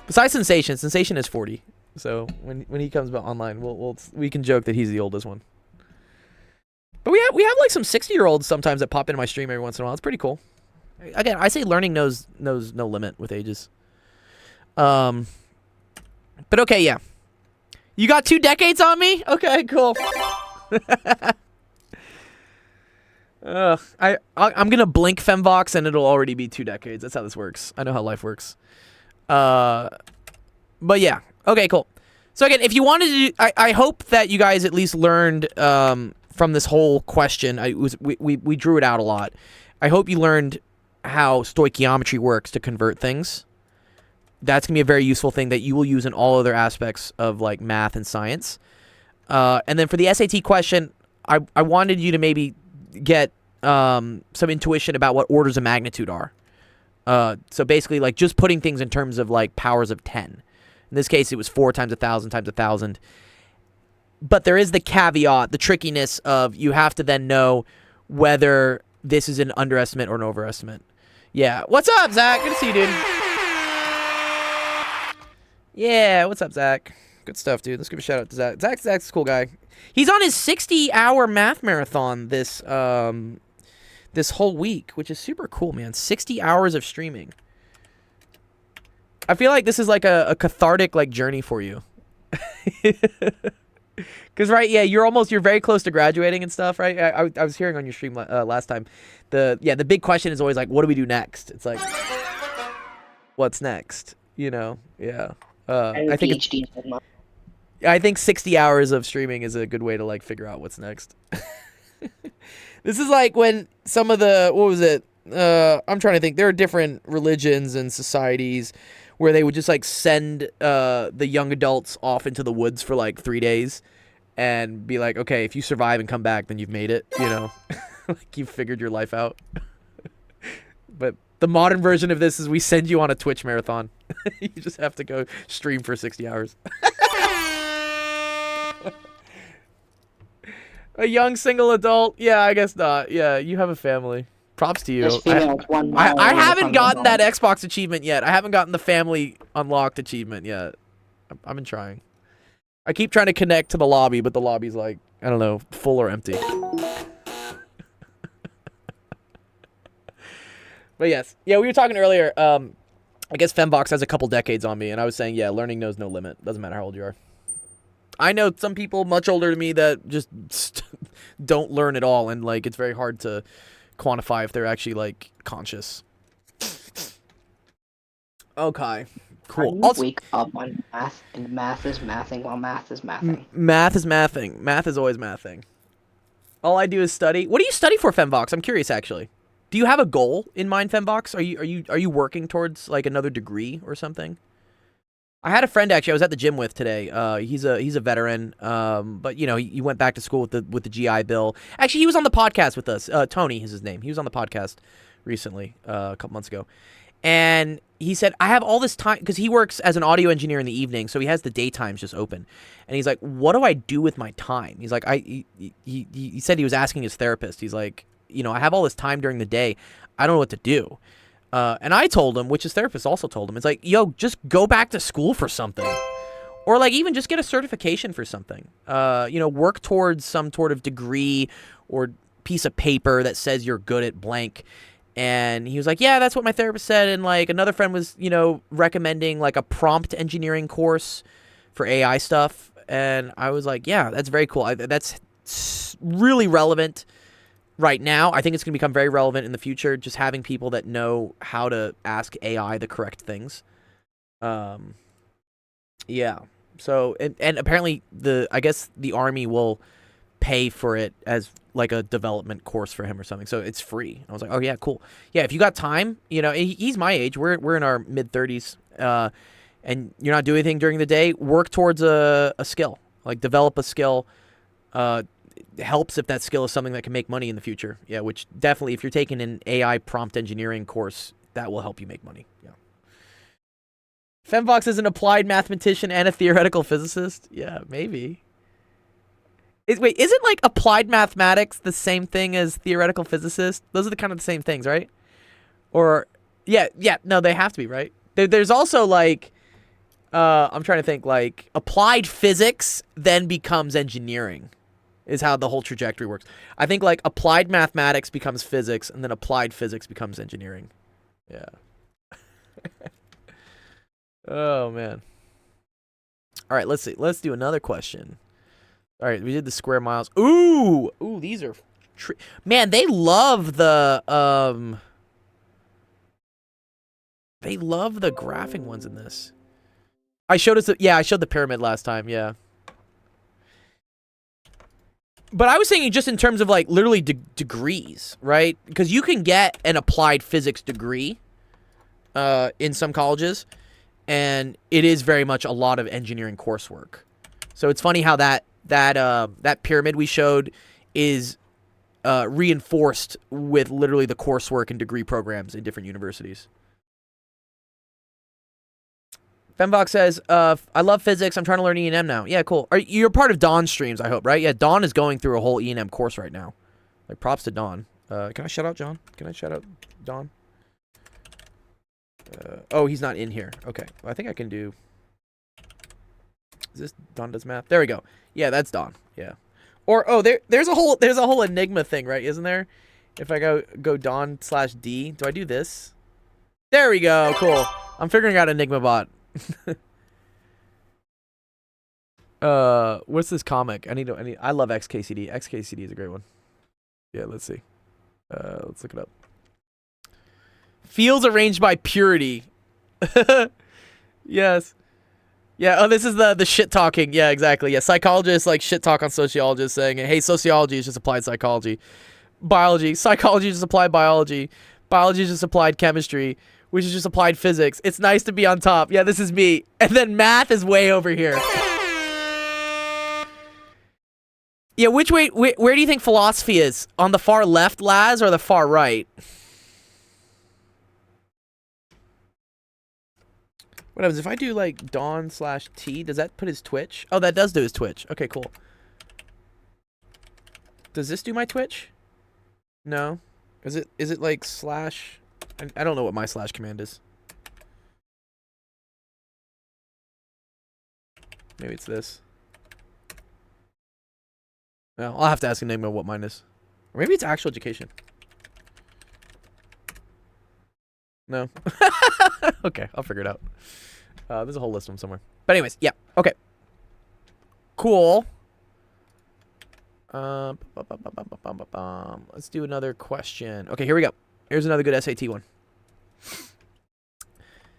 Besides Sensation. Sensation is 40. So when he comes online, we can joke that he's the oldest one. But we have like some 60-year-olds sometimes that pop into my stream every once in a while. It's pretty cool. Again, I say learning knows no limit with ages. But okay, yeah. You got 2 decades on me? Okay, cool. I'm gonna blink Femvox and it'll already be 2 decades. That's how this works. I know how life works. But yeah. Okay, cool. So again, if you wanted to, I hope that you guys at least learned from this whole question. We drew it out a lot. I hope you learned how stoichiometry works to convert things. That's gonna be a very useful thing that you will use in all other aspects of like math and science. And then for the SAT question, I wanted you to maybe get some intuition about what orders of magnitude are. So basically, like just putting things in terms of like powers of 10. In this case, it was 4 times 1,000 times 1,000. But there is the caveat, the trickiness of you have to then know whether this is an underestimate or an overestimate. Yeah. What's up, Zach? Good to see you, dude. Yeah. What's up, Zach? Good stuff, dude. Let's give a shout out to Zach. Zach's a cool guy. He's on his 60-hour math marathon this whole week, which is super cool, man. 60 hours of streaming. I feel like this is like a cathartic like journey for you. Cause right, yeah, you're very close to graduating and stuff, right? I was hearing on your stream last time. The big question is always like, what do we do next? It's like, what's next? You know? Yeah. I think 60 hours of streaming is a good way to like figure out what's next. This is like when some of the, what was it? I'm trying to think. There are different religions and societies where they would just like send the young adults off into the woods for like 3 days and be like, okay, if you survive and come back, then you've made it, you know? Like you've figured your life out. But the modern version of this is we send you on a Twitch marathon. You just have to go stream for 60 hours. A young single adult? Yeah, I guess not. Yeah, you have a family. Props to you. I haven't gotten that Xbox achievement yet. I haven't gotten the family unlocked achievement yet. I've been trying. I keep trying to connect to the lobby, but the lobby's like, I don't know, full or empty. But yes. Yeah, we were talking earlier. I guess Femvox has a couple decades on me, and I was saying, yeah, learning knows no limit. Doesn't matter how old you are. I know some people much older than me that just don't learn at all, and like it's very hard to quantify if they're actually like conscious. Okay, cool. Also, wake up on math, and math is mathing while math is mathing. Math is mathing. Math is always mathing. All I do is study. What do you study for, Femvox? I'm curious, actually. Do you have a goal in mind, Femvox? Are you working towards like another degree or something? I had a friend actually I was at the gym with today. He's a veteran, but you know he went back to school with the GI Bill. Actually, he was on the podcast with us. Tony is his name. He was on the podcast recently, a couple months ago, and he said I have all this time because he works as an audio engineer in the evening, so he has the daytimes just open. And he's like, "What do I do with my time?" He's like, he said he was asking his therapist. He's like, you know, I have all this time during the day. I don't know what to do. And I told him, which his therapist also told him, it's like, yo, just go back to school for something. Or like even just get a certification for something. You know, work towards some sort of degree or piece of paper that says you're good at blank. And he was like, yeah, that's what my therapist said. And like another friend was, you know, recommending like a prompt engineering course for AI stuff. And I was like, yeah, that's very cool. That's really relevant right now. I think it's going to become very relevant in the future, just having people that know how to ask AI the correct things. Yeah. So and apparently I guess the Army will pay for it as like a development course for him or something. So it's free. I was like, oh yeah, cool. Yeah, if you got time, he's my age. We're in our mid-30s, and you're not doing anything during the day. Work towards a skill, like develop a skill. It helps if that skill is something that can make money in the future. Yeah, which definitely, if you're taking an AI prompt engineering course, that will help you make money. Yeah. Femvox is an applied mathematician and a theoretical physicist. Yeah, maybe. Wait, isn't like applied mathematics the same thing as theoretical physicist? Those are the kind of the same things, right? Or, yeah, no, they have to be, right? There's also like, I'm trying to think, like applied physics then becomes engineering. Is how the whole trajectory works. I think like applied mathematics becomes physics, and then applied physics becomes engineering. Yeah. Oh man. All right, let's see. Let's do another question. All right, we did the square miles. Ooh, these are, man. They love the graphing ones in this. I showed the pyramid last time. Yeah. But I was thinking just in terms of like literally degrees, right? Because you can get an applied physics degree in some colleges, and it is very much a lot of engineering coursework. So it's funny how that pyramid we showed is reinforced with literally the coursework and degree programs in different universities. Femvox says, I love physics. I'm trying to learn E&M now. Yeah, cool. You're part of Dawn streams, I hope, right? Yeah, Dawn is going through a whole E&M course right now. Like, props to Dawn. Can I shout out John? Can I shout out Dawn? Oh, he's not in here. Okay. Well, I think I can do... Is this Dawn does math? There we go. Yeah, that's Dawn. Yeah. Or, oh, there's a whole Enigma thing, right? Isn't there? If I go Dawn/D, do I do this? There we go. Cool. I'm figuring out Enigma bot. What's this comic? I love XKCD. XKCD is a great one. Yeah, let's see. Let's look it up. Fields arranged by purity. Yes. Yeah, oh, this is the shit talking. Yeah, exactly. Yeah, psychologists like shit talk on sociologists saying, hey, sociology is just applied psychology. Biology, psychology is just applied biology. Biology is just applied chemistry, which is just applied physics. It's nice to be on top. Yeah, this is me. And then math is way over here. Yeah, which way, where do you think philosophy is? On the far left, Laz, or the far right? What happens if I do like Dawn/T? Does that put his Twitch? Oh, that does do his Twitch. Okay, cool. Does this do my Twitch? No. Is it like slash? I don't know what my slash command is. Maybe it's this. No, I'll have to ask Enigma what mine is. Or maybe it's actual education. No. Okay, I'll figure it out. There's a whole list of them somewhere. But anyways, yeah. Okay. Cool. Let's do another question. Okay, here we go. Here's another good SAT one.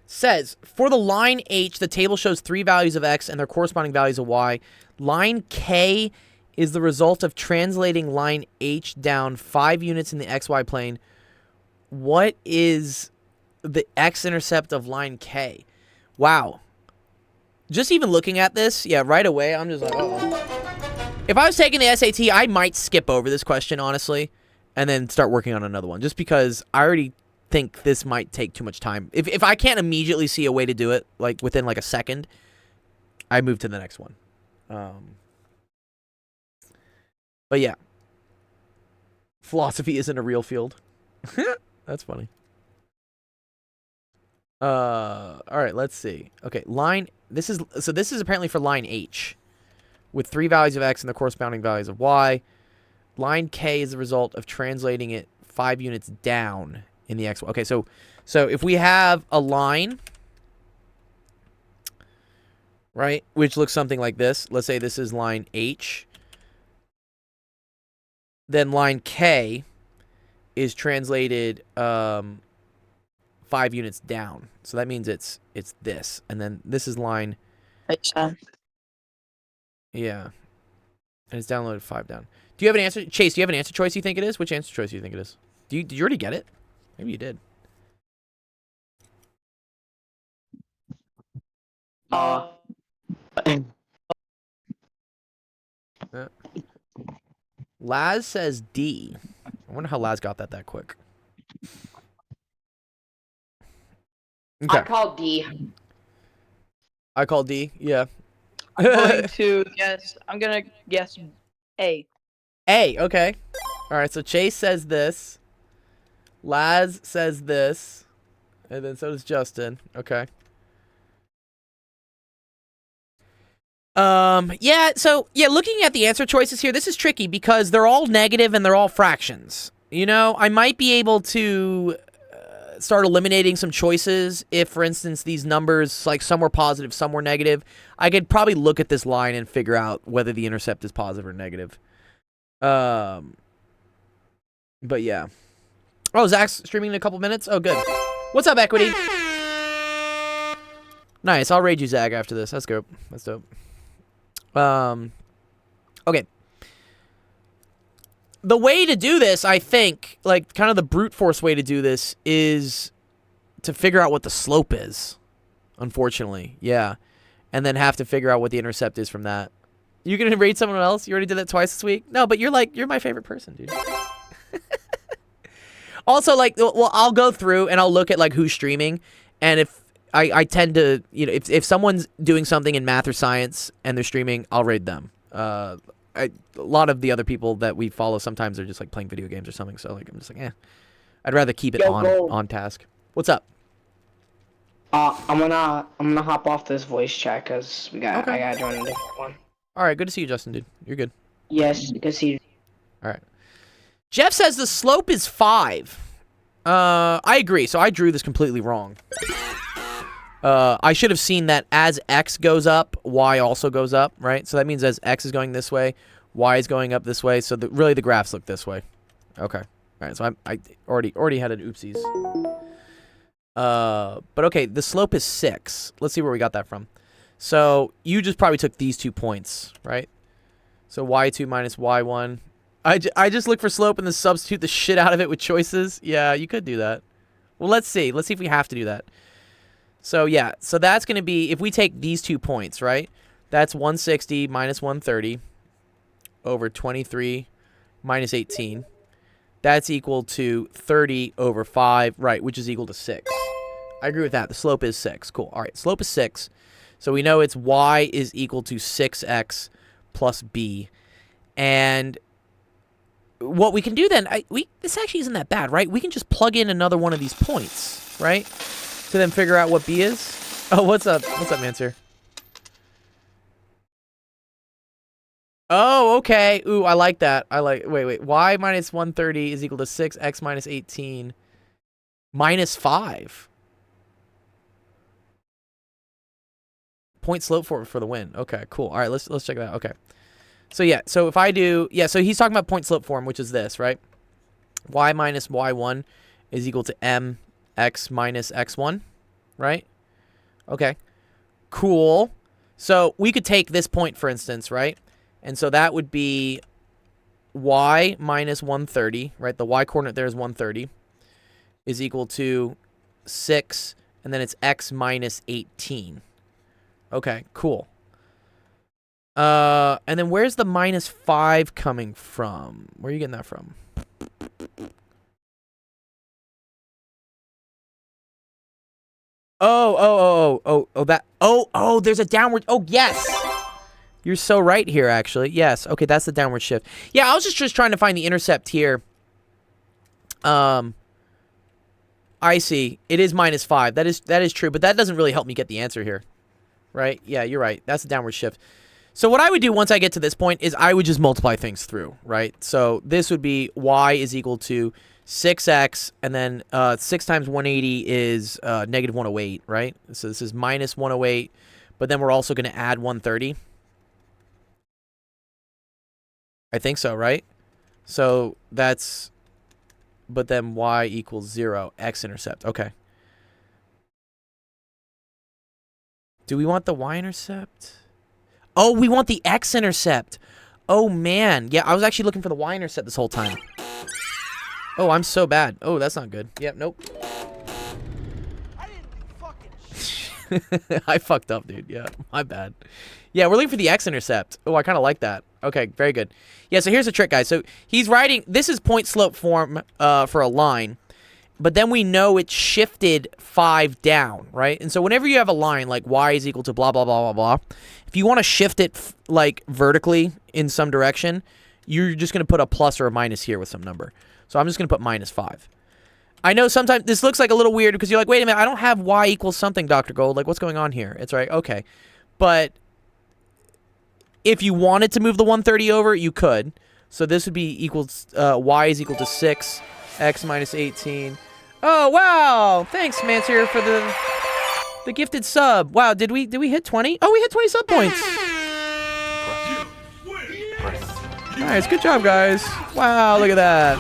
Says, for the line H, the table shows 3 values of x and their corresponding values of y. Line K is the result of translating line H down 5 units in the xy plane. What is the x-intercept of line K? Wow. Just even looking at this, yeah, right away, I'm just like, oh. If I was taking the SAT, I might skip over this question, honestly, and then start working on another one, just because I already think this might take too much time. If I can't immediately see a way to do it, like within like a second, I move to the next one. But yeah. Philosophy isn't a real field. That's funny. All right, let's see. Okay, this is apparently for line H with 3 values of x and the corresponding values of y. Line K is the result of translating it 5 units down in the x. Okay, so if we have a line, right, which looks something like this. Let's say this is line H. Then line K is translated 5 units down. So that means it's this. And then this is line Yeah. And it's downloaded 5 down. Do you have an answer? Chase, do you have an answer choice you think it is? Which answer choice do you think it is? Did you already get it? Maybe you did. Uh, Laz says D. I wonder how Laz got that quick. I Okay. call D. I call D. Yeah. I'm going to guess. I'm gonna guess A. A. Okay. All right. So Chase says this. Laz says this. And then so does Justin. Okay. Yeah, so, yeah, looking at the answer choices here, this is tricky because they're all negative and they're all fractions. You know, I might be able to start eliminating some choices if, for instance, these numbers, like some were positive, some were negative. I could probably look at this line and figure out whether the intercept is positive or negative. But yeah. Oh, Zach's streaming in a couple minutes? Oh, good. What's up, Equity? Nice, I'll raid you, Zach, after this. That's dope. That's dope. Okay. The way to do this, I think, like, kind of the brute force way to do this is to figure out what the slope is. Unfortunately, yeah. And then have to figure out what the intercept is from that. You gonna rate someone else? You already did that twice this week? No, but you're my favorite person, dude. Also, like, well, I'll go through and I'll look at, like, who's streaming. And if I tend to, you know, if someone's doing something in math or science and they're streaming, I'll raid them. A lot of the other people that we follow sometimes they're just like playing video games or something. So like I'm just like, I'd rather keep it on task. What's up? I'm gonna hop off this voice chat because I gotta join a different one. All right, good to see you, Justin, dude. You're good. Yes, good to see you. All right. Jeff says the slope is 5. I agree. So I drew this completely wrong. I should have seen that as x goes up, y also goes up, right? So that means as x is going this way, y is going up this way. So really the graphs look this way. Okay. All right. So I already had an oopsies. But okay, the slope is 6. Let's see where we got that from. So you just probably took these 2 points, right? So y2 minus y1. I just look for slope and then substitute the shit out of it with choices. Yeah, you could do that. Well, let's see. Let's see if we have to do that. So, yeah. So that's going to be, if we take these 2 points, right? That's 160 minus 130 over 23 minus 18. That's equal to 30 over 5, right, which is equal to 6. I agree with that. The slope is 6. Cool. All right, slope is 6. So we know it's y is equal to 6x plus b. And what we can do then, this actually isn't that bad, right? We can just plug in another one of these points, right? To then figure out what b is. Oh, what's up? What's up, Manser? Oh, okay. Ooh, I like that. Wait. Y minus 130 is equal to 6x minus 18 minus 5. Point slope for the win. Okay, cool. All right, let's check that out. Okay. So yeah, so if I do, yeah, so he's talking about point slope form, which is this, right? Y minus y1 is equal to mx minus x1, right? Okay, cool. So we could take this point, for instance, right? And so that would be y minus 130, right? The y coordinate there is 130, is equal to 6, and then it's x minus 18. Okay, cool. And then where's the minus 5 coming from? Where are you getting that from? There's a downward. Oh, yes. You're so right here, actually. Yes. Okay, that's the downward shift. Yeah, I was just trying to find the intercept here. I see. It is minus 5. That is true, but that doesn't really help me get the answer here. Right? Yeah, you're right. That's the downward shift. So what I would do once I get to this point is I would just multiply things through, right? So this would be y is equal to 6x, and then 6 times 180 is negative 108, right? So this is minus 108, but then we're also going to add 130. I think so, right? So that's, but then y equals 0, x-intercept. Okay. Do we want the y-intercept? Oh, we want the x-intercept. Oh, man. Yeah, I was actually looking for the y-intercept this whole time. Oh, I'm so bad. Oh, that's not good. Yep, nope. I fucked up, dude. Yeah, my bad. Yeah, we're looking for the x-intercept. Oh, I kind of like that. Okay, very good. Yeah, so here's the trick, guys. So he's writing, this is point slope form for a line, but then we know it's shifted 5 down, right? And so whenever you have a line like y is equal to blah, blah, blah, blah, blah, if you want to shift it like vertically in some direction, you're just going to put a plus or a minus here with some number. So I'm just going to put -5. I know sometimes this looks like a little weird because you're like, wait a minute, I don't have y equals something, Dr. Gold. Like, what's going on here? It's right, okay. But if you wanted to move the 130 over, you could. So this would be equals, y is equal to 6, x minus 18. Oh, wow. Thanks, Mansur, for the gifted sub. Wow, did we hit 20? Oh, we hit 20 sub points. Nice, good job, guys. Wow, look at that.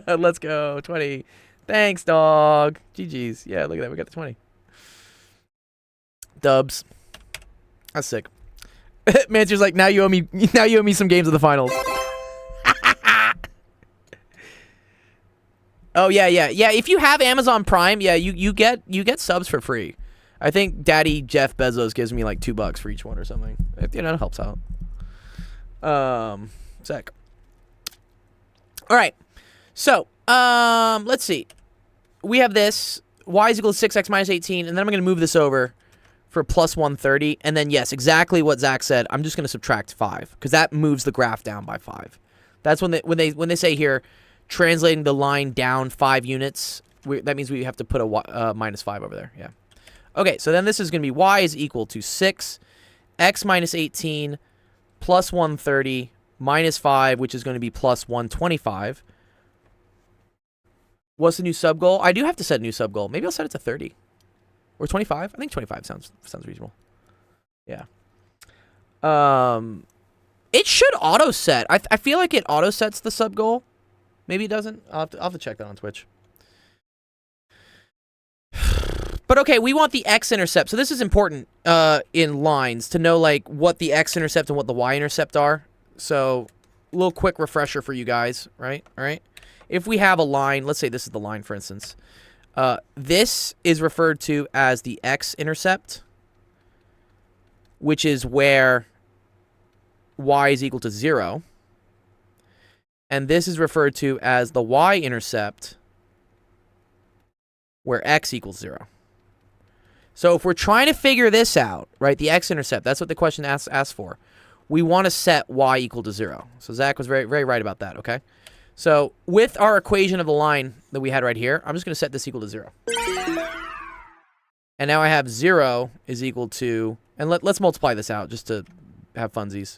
Let's go, 20. Thanks, dog. GG's. Yeah, look at that. We got the 20. Dubs. That's sick. Mansur's like, now you owe me some games of the finals. Oh yeah. If you have Amazon Prime, yeah, you get subs for free. I think Daddy Jeff Bezos gives me like $2 for each one or something. You know, it helps out. Sick. All right. So, let's see. We have this. Y is equal to 6x minus 18, and then I'm going to move this over for plus 130. And then, yes, exactly what Zach said. I'm just going to subtract 5, because that moves the graph down by 5. That's when they say here, translating the line down 5 units, that means we have to put a -5 over there. Yeah. Okay, so then this is going to be y is equal to 6, x minus 18, plus 130, minus 5, which is going to be plus 125. What's the new sub goal? I do have to set a new sub goal. Maybe I'll set it to 30. Or 25? I think 25 sounds reasonable. Yeah. It should auto set. I feel like it auto sets the sub goal. Maybe it doesn't. I'll have to check that on Twitch. But okay, we want the x-intercept. So this is important in lines to know like what the x-intercept and what the y-intercept are. So a little quick refresher for you guys, right? All right. If we have a line, let's say this is the line, for instance. This is referred to as the x-intercept, which is where y is equal to 0. And this is referred to as the y-intercept, where x equals 0. So if we're trying to figure this out, right, the x-intercept, that's what the question asks for. We want to set y equal to 0. So Zach was very, very right about that, okay? So with our equation of the line that we had right here, I'm just going to set this equal to 0. And now I have 0 is equal to, and let's multiply this out just to have funsies.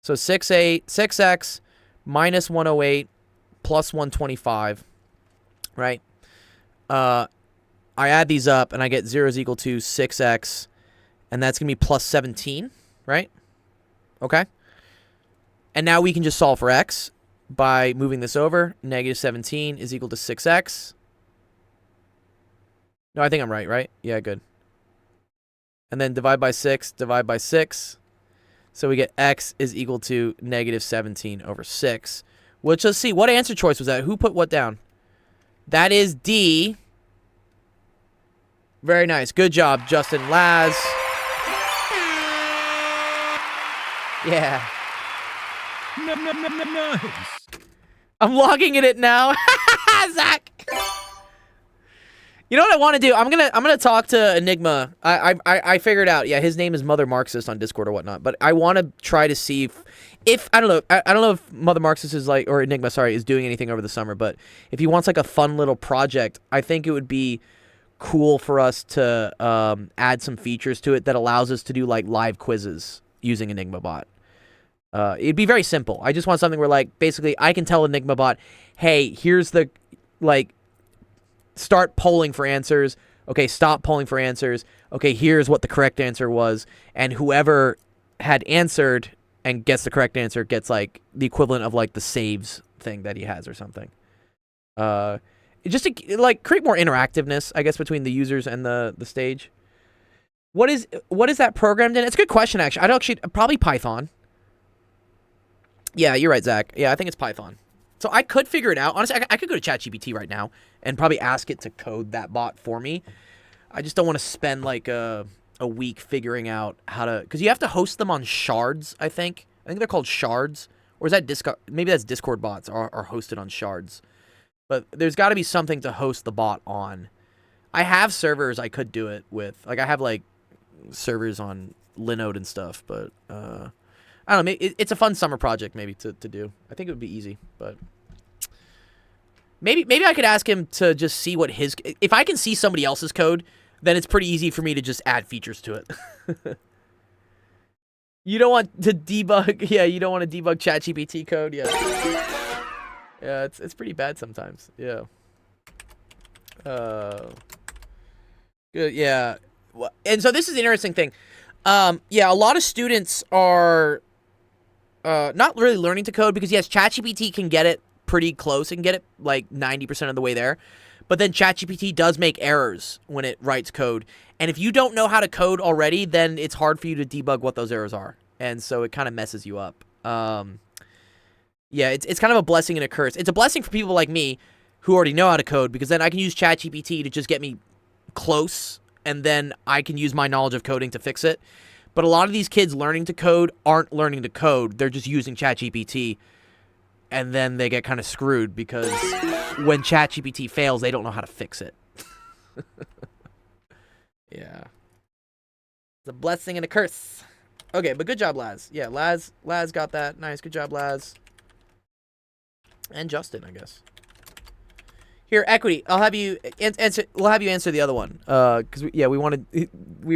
So 6x minus 108 plus 125, right? I add these up, and I get 0 is equal to 6x, and that's going to be plus 17, right? Okay? And now we can just solve for x by moving this over. Negative 17 is equal to 6x. No, I think I'm right? Yeah, good. And then divide by 6, divide by 6. So we get x is equal to negative 17 over 6. Which, let's see, what answer choice was that? Who put what down? That is D. Very nice. Good job, Justin Laz. Yeah. Nice. I'm logging in it now. Zach. You know what I want to do? I'm gonna talk to Enigma. I figured out. Yeah, his name is Mother Marxist on Discord or whatnot. But I want to try to see if I don't know. I don't know if Mother Marxist is like, or Enigma, sorry, is doing anything over the summer. But if he wants like a fun little project, I think it would be cool for us to add some features to it that allows us to do like live quizzes using Enigma Bot. It'd be very simple. I just want something where like basically I can tell Enigma Bot, hey, here's the like. Start polling for answers. Okay, stop polling for answers. Okay, here's what the correct answer was. And whoever had answered and gets the correct answer gets, like, the equivalent of, like, the saves thing that he has or something. Just to, like, create more interactiveness, I guess, between the users and the stage. What is that programmed in? It's a good question, actually. I don't actually probably Python. Yeah, you're right, Zach. Yeah, I think it's Python. So I could figure it out. Honestly, I could go to ChatGPT right now and probably ask it to code that bot for me. I just don't want to spend like a week figuring out how to, because you have to host them on shards. I think they're called shards, or is that Discord? Maybe that's Discord bots are hosted on shards. But there's got to be something to host the bot on. I have servers I could do it with. Like I have like servers on Linode and stuff, but I don't know. It's a fun summer project maybe to do. I think it would be easy, but maybe I could ask him to just see what his. If I can see somebody else's code, then it's pretty easy for me to just add features to it. You don't want to debug. Yeah, you don't want to debug ChatGPT code. Yeah, yeah, it's pretty bad sometimes. Yeah. Good. Yeah. And so this is an interesting thing. Yeah, a lot of students are not really learning to code because, yes, ChatGPT can get it pretty close and get it like 90% of the way there. But then ChatGPT does make errors when it writes code. And if you don't know how to code already, then it's hard for you to debug what those errors are. And so it kind of messes you up. Yeah, it's kind of a blessing and a curse. It's a blessing for people like me who already know how to code because then I can use ChatGPT to just get me close, and then I can use my knowledge of coding to fix it. But a lot of these kids learning to code aren't learning to code. They're just using ChatGPT, and then they get kind of screwed because when ChatGPT fails, they don't know how to fix it. Yeah. It's a blessing and a curse. Okay, but good job, Laz. Yeah, Laz got that. Nice. Good job, Laz. And Justin, I guess. Here, Equity. I'll have you answer. We'll have you answer the other one. Because we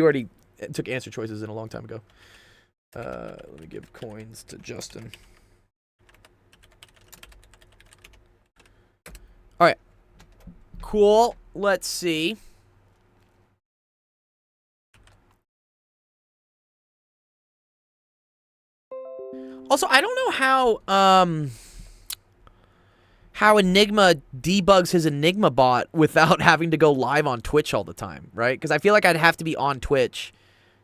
already took answer choices in a long time ago. Let me give coins to Justin. All right. Cool. Let's see. Also, I don't know how Enigma debugs his Enigma bot without having to go live on Twitch all the time, right? Because I feel like I'd have to be on Twitch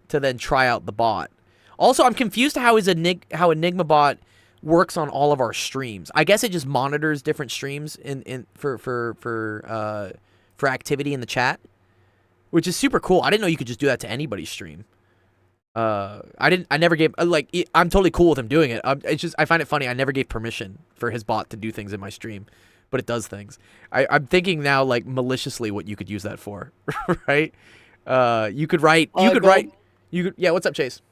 to then try out the bot. Also, I'm confused how Enigma bot works on all of our streams. I guess it just monitors different streams for activity in the chat, which is super cool. I didn't know you could just do that to anybody's stream. I never gave, I'm totally cool with him doing it. It's just, I find it funny. I never gave permission for his bot to do things in my stream, but it does things. I'm thinking now, like, maliciously what you could use that for, right? You could write, yeah, what's up, Chase?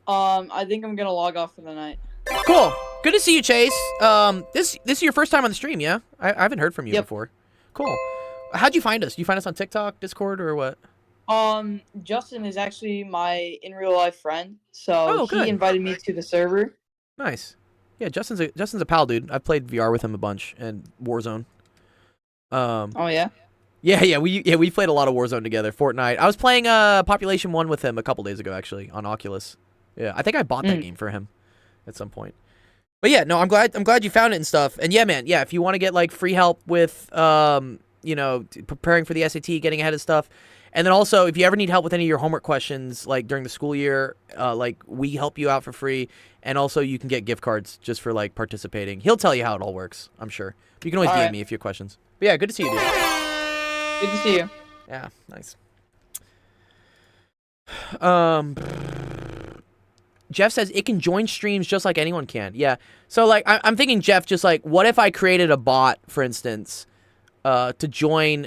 I think I'm gonna log off for the night. Cool. Good to see you, Chase. This is your first time on the stream, yeah? I haven't heard from you before. Cool. How'd you find us? You find us on TikTok, Discord, or what? Justin is actually my in real life friend, so he invited me to the server. Nice. Yeah, Justin's a pal, dude. I've played VR with him a bunch and Warzone. Oh yeah. Yeah, we played a lot of Warzone together. Fortnite. I was playing Population 1 with him a couple days ago, actually, on Oculus. Yeah, I think I bought that game for him at some point. But yeah, no, I'm glad you found it and stuff. And yeah, man, yeah, if you want to get like free help with preparing for the SAT, getting ahead of stuff. And then also, if you ever need help with any of your homework questions, like during the school year, we help you out for free. And also, you can get gift cards just for like participating. He'll tell you how it all works, I'm sure. But you can always DM me if you have questions. But yeah, good to see you, dude. Good to see you. Yeah, nice. Jeff says it can join streams just like anyone can. Yeah. So like, I'm thinking, Jeff, just like, what if I created a bot, for instance, to join,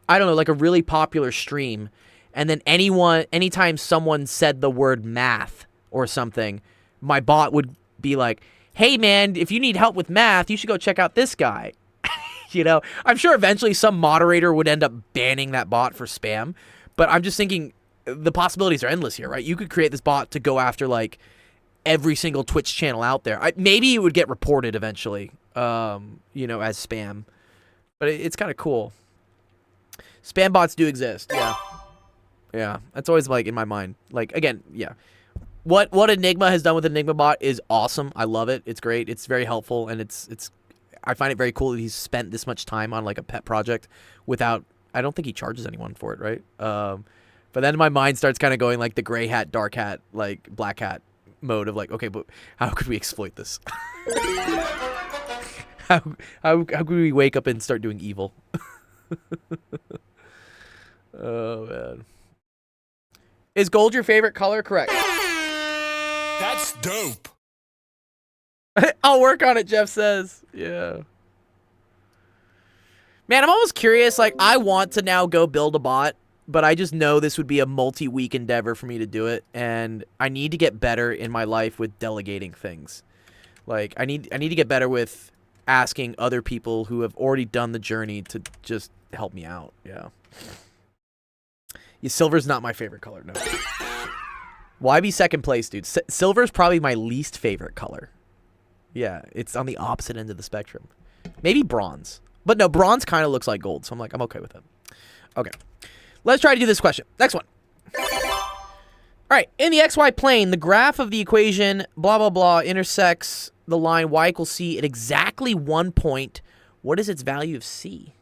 I don't know, like a really popular stream, and then anytime someone said the word math or something, my bot would be like, hey man, if you need help with math, you should go check out this guy. You know, I'm sure eventually some moderator would end up banning that bot for spam, but I'm just thinking the possibilities are endless here, right? You could create this bot to go after like every single Twitch channel out there. Maybe it would get reported eventually, as spam, but it's kind of cool. Spam bots do exist. Yeah. That's always like in my mind. Like, again, yeah. What Enigma has done with Enigma bot is awesome. I love it. It's great. It's very helpful, and it's I find it very cool that he's spent this much time on like a pet project without, I don't think he charges anyone for it, right? But then my mind starts kind of going like the gray hat, dark hat, like black hat mode of like, okay, but how could we exploit this? how could we wake up and start doing evil? Oh man. Is gold your favorite color? Correct. That's dope. I'll work on it, Jeff says. Yeah. Man, I'm almost curious. Like, I want to now go build a bot, but I just know this would be a multi-week endeavor for me to do it, and I need to get better in my life with delegating things. Like, I need to get better with asking other people who have already done the journey to just help me out. Yeah. Yeah, silver's not my favorite color, no. Why be second place, dude? Silver's probably my least favorite color. Yeah, it's on the opposite end of the spectrum. Maybe bronze. But no, bronze kind of looks like gold, so I'm like, I'm okay with it. Okay. Let's try to do this question. Next one. All right. In the XY plane, the graph of the equation, blah, blah, blah, intersects the line y equals c at exactly 1 point. What is its value of c?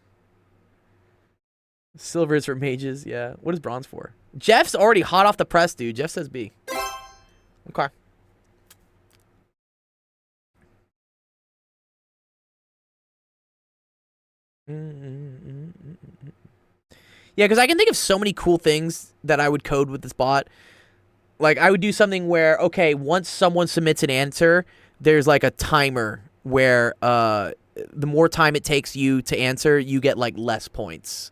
Silver is for mages, yeah. What is bronze for? Jeff's already hot off the press, dude. Jeff says B. Okay. Yeah, because I can think of so many cool things that I would code with this bot. Like, I would do something where, okay, once someone submits an answer, there's like a timer where the more time it takes you to answer, you get like less points.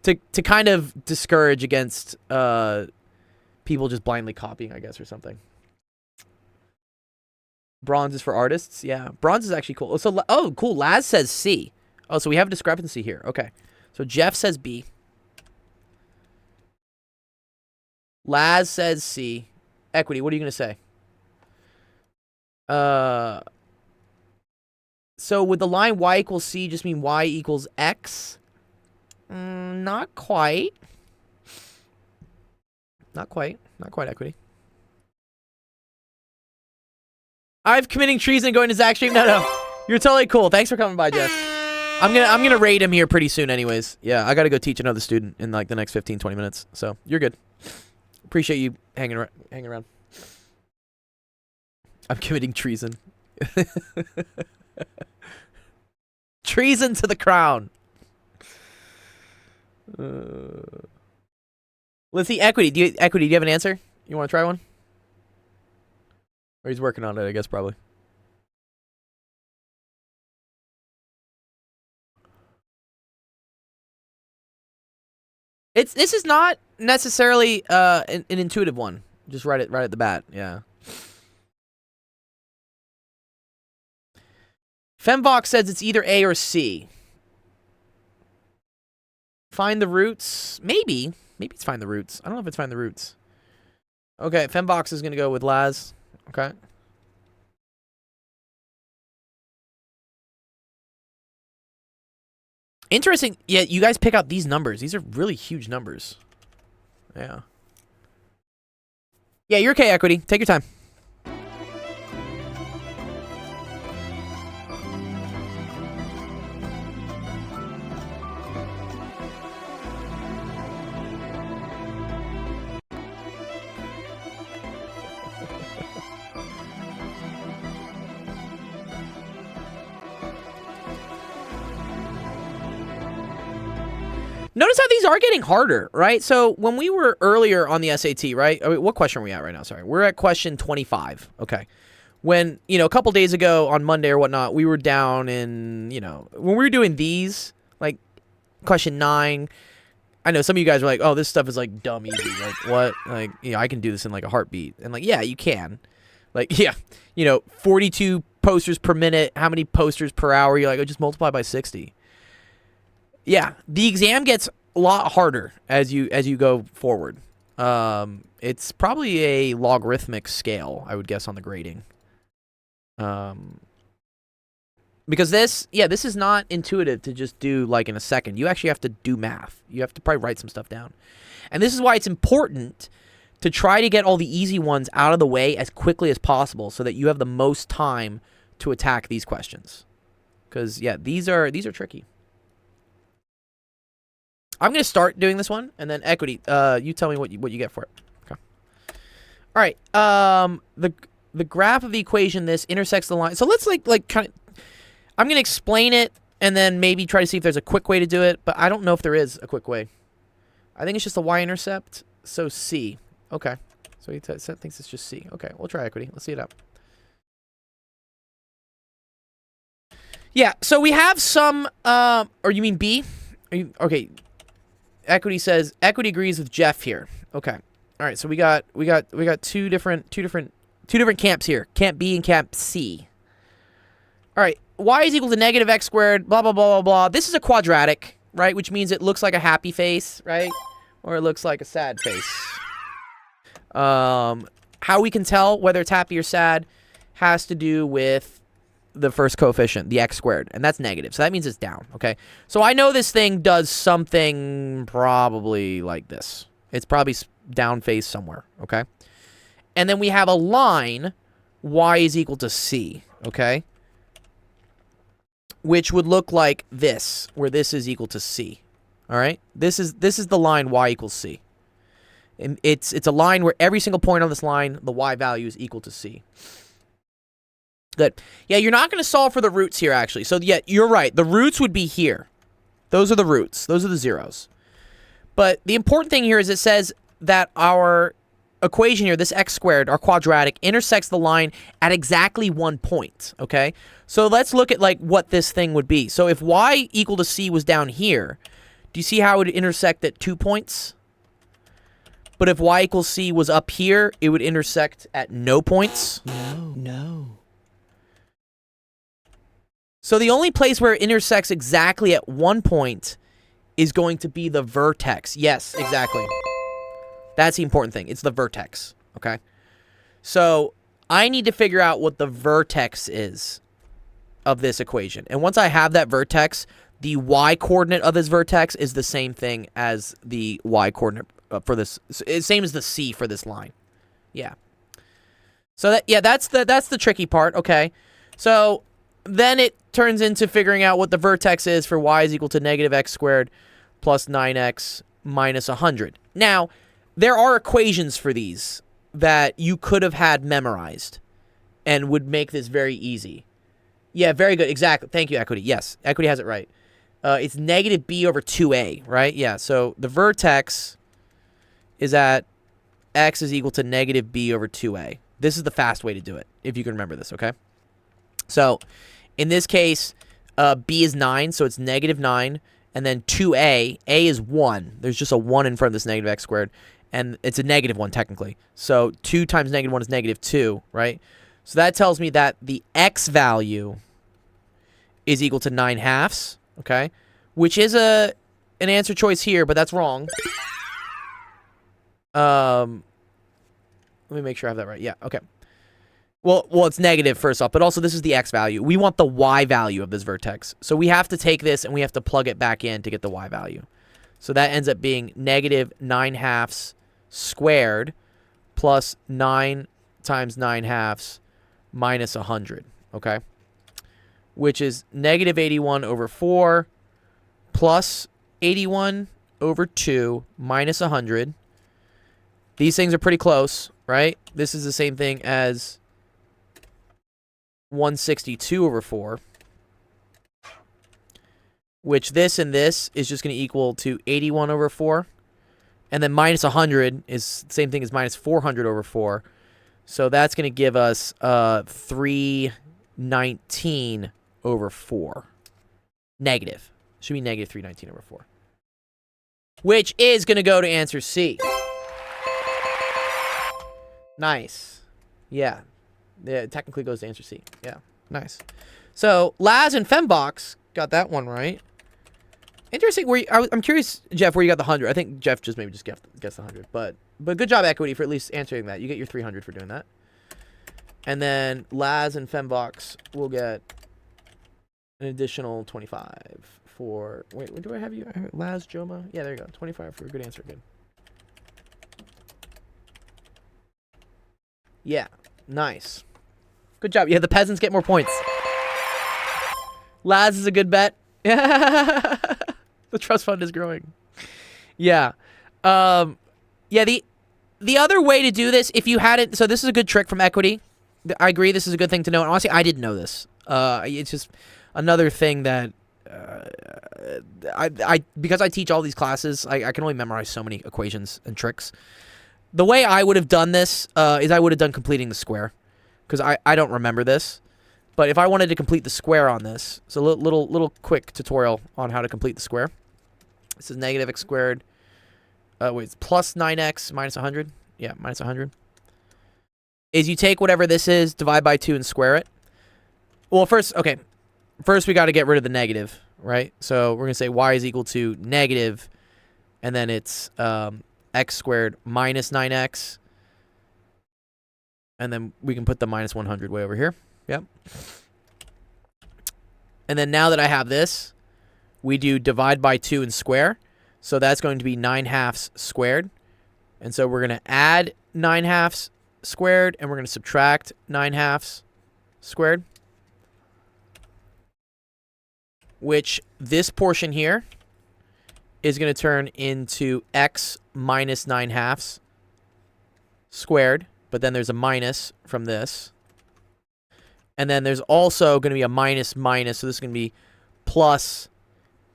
To kind of discourage against people just blindly copying, I guess, or something. Bronze is for artists? Yeah. Bronze is actually cool. So, oh, cool. Laz says C. Oh, so we have a discrepancy here. Okay. So Jeff says B. Laz says C. Equity, what are you going to say? So would the line y equals c just mean y equals x? Not quite. Not quite. Not quite, Equity. I'm committing treason going to Zach stream. No. You're totally cool. Thanks for coming by, Jeff. I'm gonna raid him here pretty soon anyways. Yeah, I gotta go teach another student in like the next 15, 20 minutes. So you're good. Appreciate you hanging around. I'm committing treason. Treason to the crown. Let's see, Equity. Do you have an answer? You want to try one? Or he's working on it, I guess, probably. This is not necessarily an intuitive one. Just right at the bat, yeah. Femvox says it's either A or C. Find the roots? Maybe. Maybe it's find the roots. I don't know if it's find the roots. Okay, Femvox is going to go with Laz. Okay. Interesting. Yeah, you guys pick out these numbers. These are really huge numbers. Yeah. Yeah, you're okay, Equity. Take your time. Notice how these are getting harder, right? So when we were earlier on the SAT, right? I mean, what question are we at right now? Sorry. We're at question 25. Okay. When, a couple days ago on Monday or whatnot, we were down in, when we were doing these, like question 9, I know some of you guys are like, oh, this stuff is like dumb easy. Like, what? Like, I can do this in like a heartbeat. And like, yeah, you can. Like, yeah, 42 posters per minute. How many posters per hour? You're like, oh, just multiply by 60. Yeah, the exam gets a lot harder as you go forward. It's probably a logarithmic scale, I would guess, on the grading. Because this is not intuitive to just do like in a second. You actually have to do math. You have to probably write some stuff down. And this is why it's important to try to get all the easy ones out of the way as quickly as possible so that you have the most time to attack these questions. Because, yeah, these are tricky. I'm going to start doing this one, and then equity. You tell me what you get for it. Okay. All right. The graph of the equation, this intersects the line. So let's like kind of, I'm going to explain it and then maybe try to see if there's a quick way to do it, but I don't know if there is a quick way. I think it's just a y-intercept, so C. Okay. So he thinks it's just C. Okay, we'll try equity. Let's see it out. Yeah, so we have some, or you mean B? Okay. Equity says, equity agrees with Jeff here. Okay. All right, so we got two different camps here. Camp B and camp C. All right, y is equal to negative x squared, blah, blah, blah, blah, blah. This is a quadratic, right? Which means it looks like a happy face, right? Or it looks like a sad face. How we can tell whether it's happy or sad has to do with the first coefficient, the x squared, and that's negative. So that means it's down, okay? So I know this thing does something probably like this. It's probably down face somewhere, okay? And then we have a line, y is equal to c, okay? Which would look like this, where this is equal to c, all right? This is the line y equals c. And it's a line where every single point on this line, the y value is equal to c. Good. Yeah, you're not going to solve for the roots here, actually. So, yeah, you're right. The roots would be here. Those are the roots. Those are the zeros. But the important thing here is it says that our equation here, this x squared, our quadratic, intersects the line at exactly 1 point, okay? So let's look at, like, what this thing would be. So if y equal to c was down here, do you see how it would intersect at 2 points? But if y equals c was up here, it would intersect at no points? No. So the only place where it intersects exactly at 1 point is going to be the vertex. Yes, exactly. That's the important thing. It's the vertex, okay? So I need to figure out what the vertex is of this equation. And once I have that vertex, the y-coordinate of this vertex is the same thing as the y-coordinate for this. Same as the c for this line. Yeah. So that's the tricky part, okay? So then it turns into figuring out what the vertex is for y is equal to negative x squared plus 9x minus 100. Now, there are equations for these that you could have had memorized and would make this very easy. Yeah, very good. Exactly. Thank you, Equity. Yes, Equity has it right. It's negative b over 2a, right? Yeah, so the vertex is at x is equal to negative b over 2a. This is the fast way to do it, if you can remember this, okay? So in this case, b is 9, so it's negative 9. And then 2a, a is 1. There's just a 1 in front of this negative x squared. And it's a negative 1, technically. So 2 times negative 1 is negative 2, right? So that tells me that the x value is equal to 9/2, okay? Which is an answer choice here, but that's wrong. Let me make sure I have that right. Yeah, okay. Well, it's negative first off, but also this is the x value. We want the y value of this vertex. So we have to take this and we have to plug it back in to get the y value. So that ends up being negative 9/2 squared plus 9 times 9/2 minus 100, okay? Which is negative 81 over 4 plus 81 over 2 minus 100. These things are pretty close, right? This is the same thing as 162 over 4, which this and this is just going to equal to 81 over 4. And then minus 100 is the same thing as minus 400 over 4. So that's going to give us 319 over 4. Negative. Should be negative 319 over 4. Which is going to go to answer C. Nice. Yeah. It technically goes to answer C. Yeah. Nice. So Laz and Fembox got that one right. Interesting. I'm curious, Jeff, where you got the 100. I think Jeff just maybe just guessed the 100. But good job, Equity, for at least answering that. You get your 300 for doing that. And then Laz and Fembox will get an additional 25 for... Wait, where do I have you? Laz, Joma? Yeah, there you go. 25 for a good answer. Good. Yeah. Nice. Good job. Yeah, the peasants get more points. Laz is a good bet. The trust fund is growing. Yeah. Yeah, the other way to do this, if you hadn't, so this is a good trick from Equity. I agree, this is a good thing to know. And honestly, I didn't know this. It's just another thing that because I teach all these classes, I can only memorize so many equations and tricks. The way I would have done this is I would have done completing the square, because I don't remember this. But if I wanted to complete the square on this, so a little quick tutorial on how to complete the square. This is negative x squared. Wait, it's plus 9x minus 100. Yeah, minus 100. Is you take whatever this is, divide by 2, and square it. Well, first we got to get rid of the negative, right? So we're going to say y is equal to negative, and then it's x squared minus 9x. And then we can put the minus 100 way over here. Yep. And then now that I have this, we do divide by 2 and square. So that's going to be 9/2 squared. And so we're going to add 9/2 squared, and we're going to subtract 9/2 squared. Which this portion here is going to turn into x minus 9/2 squared. But then there's a minus from this. And then there's also going to be a minus, so this is going to be plus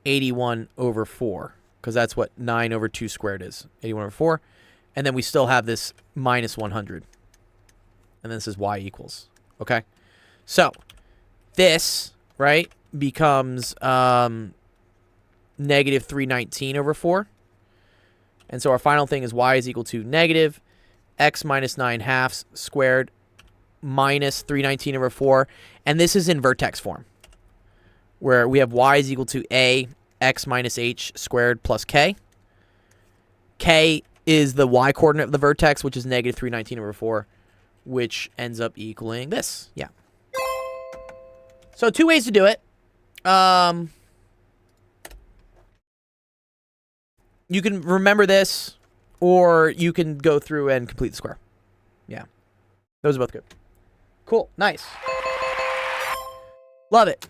81 over 4. Because that's what 9 over 2 squared is. 81 over 4. And then we still have this minus 100. And then this is y equals. Okay? So, this, right, becomes negative 319 over 4. And so our final thing is y is equal to negative x minus 9/2 squared minus 319 over 4. And this is in vertex form, where we have y is equal to a x minus h squared plus k. K is the y coordinate of the vertex, which is negative 319 over 4, which ends up equaling this. Yeah. So 2 ways to do it. You can remember this, or you can go through and complete the square. Yeah. Those are both good. Cool. Nice. Love it.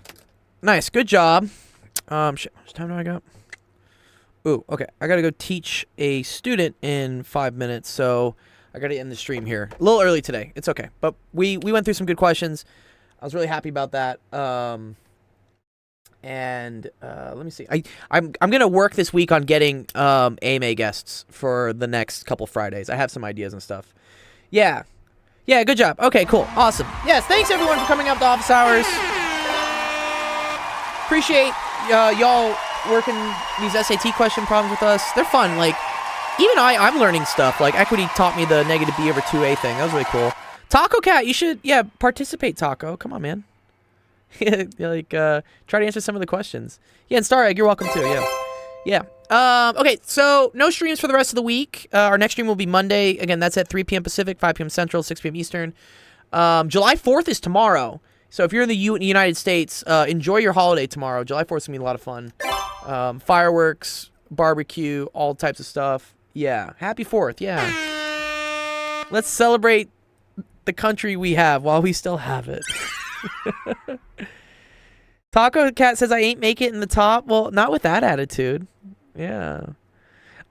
Nice. Good job. Shit. How much time do I got? Ooh, okay. I gotta go teach a student in 5 minutes, so I gotta end the stream here. A little early today. It's okay. But we went through some good questions. I was really happy about that. And let me see. I'm gonna work this week on getting AMA guests for the next couple Fridays. I have some ideas and stuff. Yeah. Yeah, good job. Okay, cool. Awesome. Yes, thanks everyone for coming up to office hours. Appreciate y'all working these SAT question problems with us. They're fun. Like, even I'm learning stuff. Like, Equity taught me the negative b over 2a thing. That was really cool. Taco Cat, you should, participate, Taco. Come on, man. Like, try to answer some of the questions. Yeah, and Star Egg, you're welcome too. Yeah. Okay, so no streams for the rest of the week. Our next stream will be Monday. Again, that's at 3 p.m. Pacific, 5 p.m. Central, 6 p.m. Eastern. July 4th is tomorrow. So if you're in the United States, enjoy your holiday tomorrow. July 4th is going to be a lot of fun. Fireworks, barbecue, all types of stuff. Yeah, happy 4th, yeah. Let's celebrate the country we have while we still have it. Taco Cat says I ain't make it in the top. Well, not with that attitude. Yeah.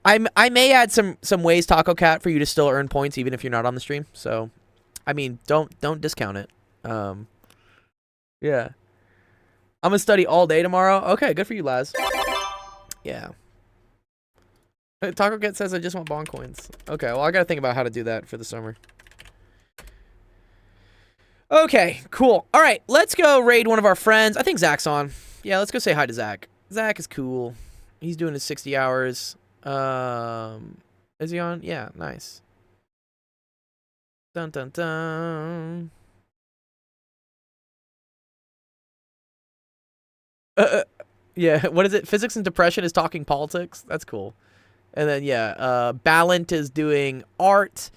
I may add some ways, Taco Cat, for you to still earn points even if you're not on the stream. So, I mean, don't discount it. Yeah. I'm gonna study all day tomorrow. Okay, good for you, Laz. Yeah. Taco Cat says I just want bond coins. Okay, well I gotta think about how to do that for the summer. Okay, cool. All right, let's go raid one of our friends. I think Zach's on. Yeah, let's go say hi to Zach. Zach is cool. He's doing his 60 hours. Is he on? Yeah, nice. Dun dun dun. Yeah, what is it? Physics and Depression is talking politics. That's cool. And then yeah, Ballant is doing art,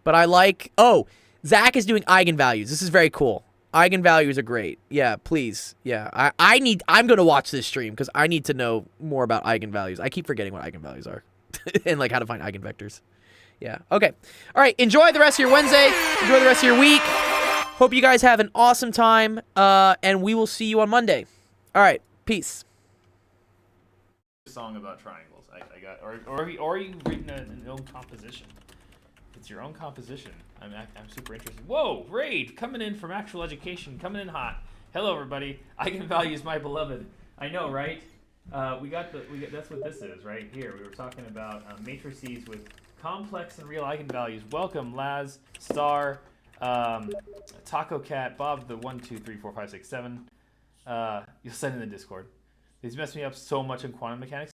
but I like. Oh, Zach is doing eigenvalues. This is very cool. Eigenvalues are great. Yeah, please. Yeah, I'm gonna watch this stream because I need to know more about eigenvalues. I keep forgetting what eigenvalues are, and like how to find eigenvectors. Yeah. Okay. All right. Enjoy the rest of your Wednesday. Enjoy the rest of your week. Hope you guys have an awesome time. And we will see you on Monday. All right. Peace. song about triangles. I got, or you written an own composition. It's your own composition. I'm super interested. Whoa, Raid coming in from Actual Education, coming in hot. Hello, everybody. Eigenvalues, my beloved. I know, right? We got that's what this is right here. We were talking about matrices with complex and real eigenvalues. Welcome, Laz, Star, Taco Cat, Bob, the 1, 2, 3, 4, 5, 6, 7. You'll send in the Discord. These mess me up so much in quantum mechanics.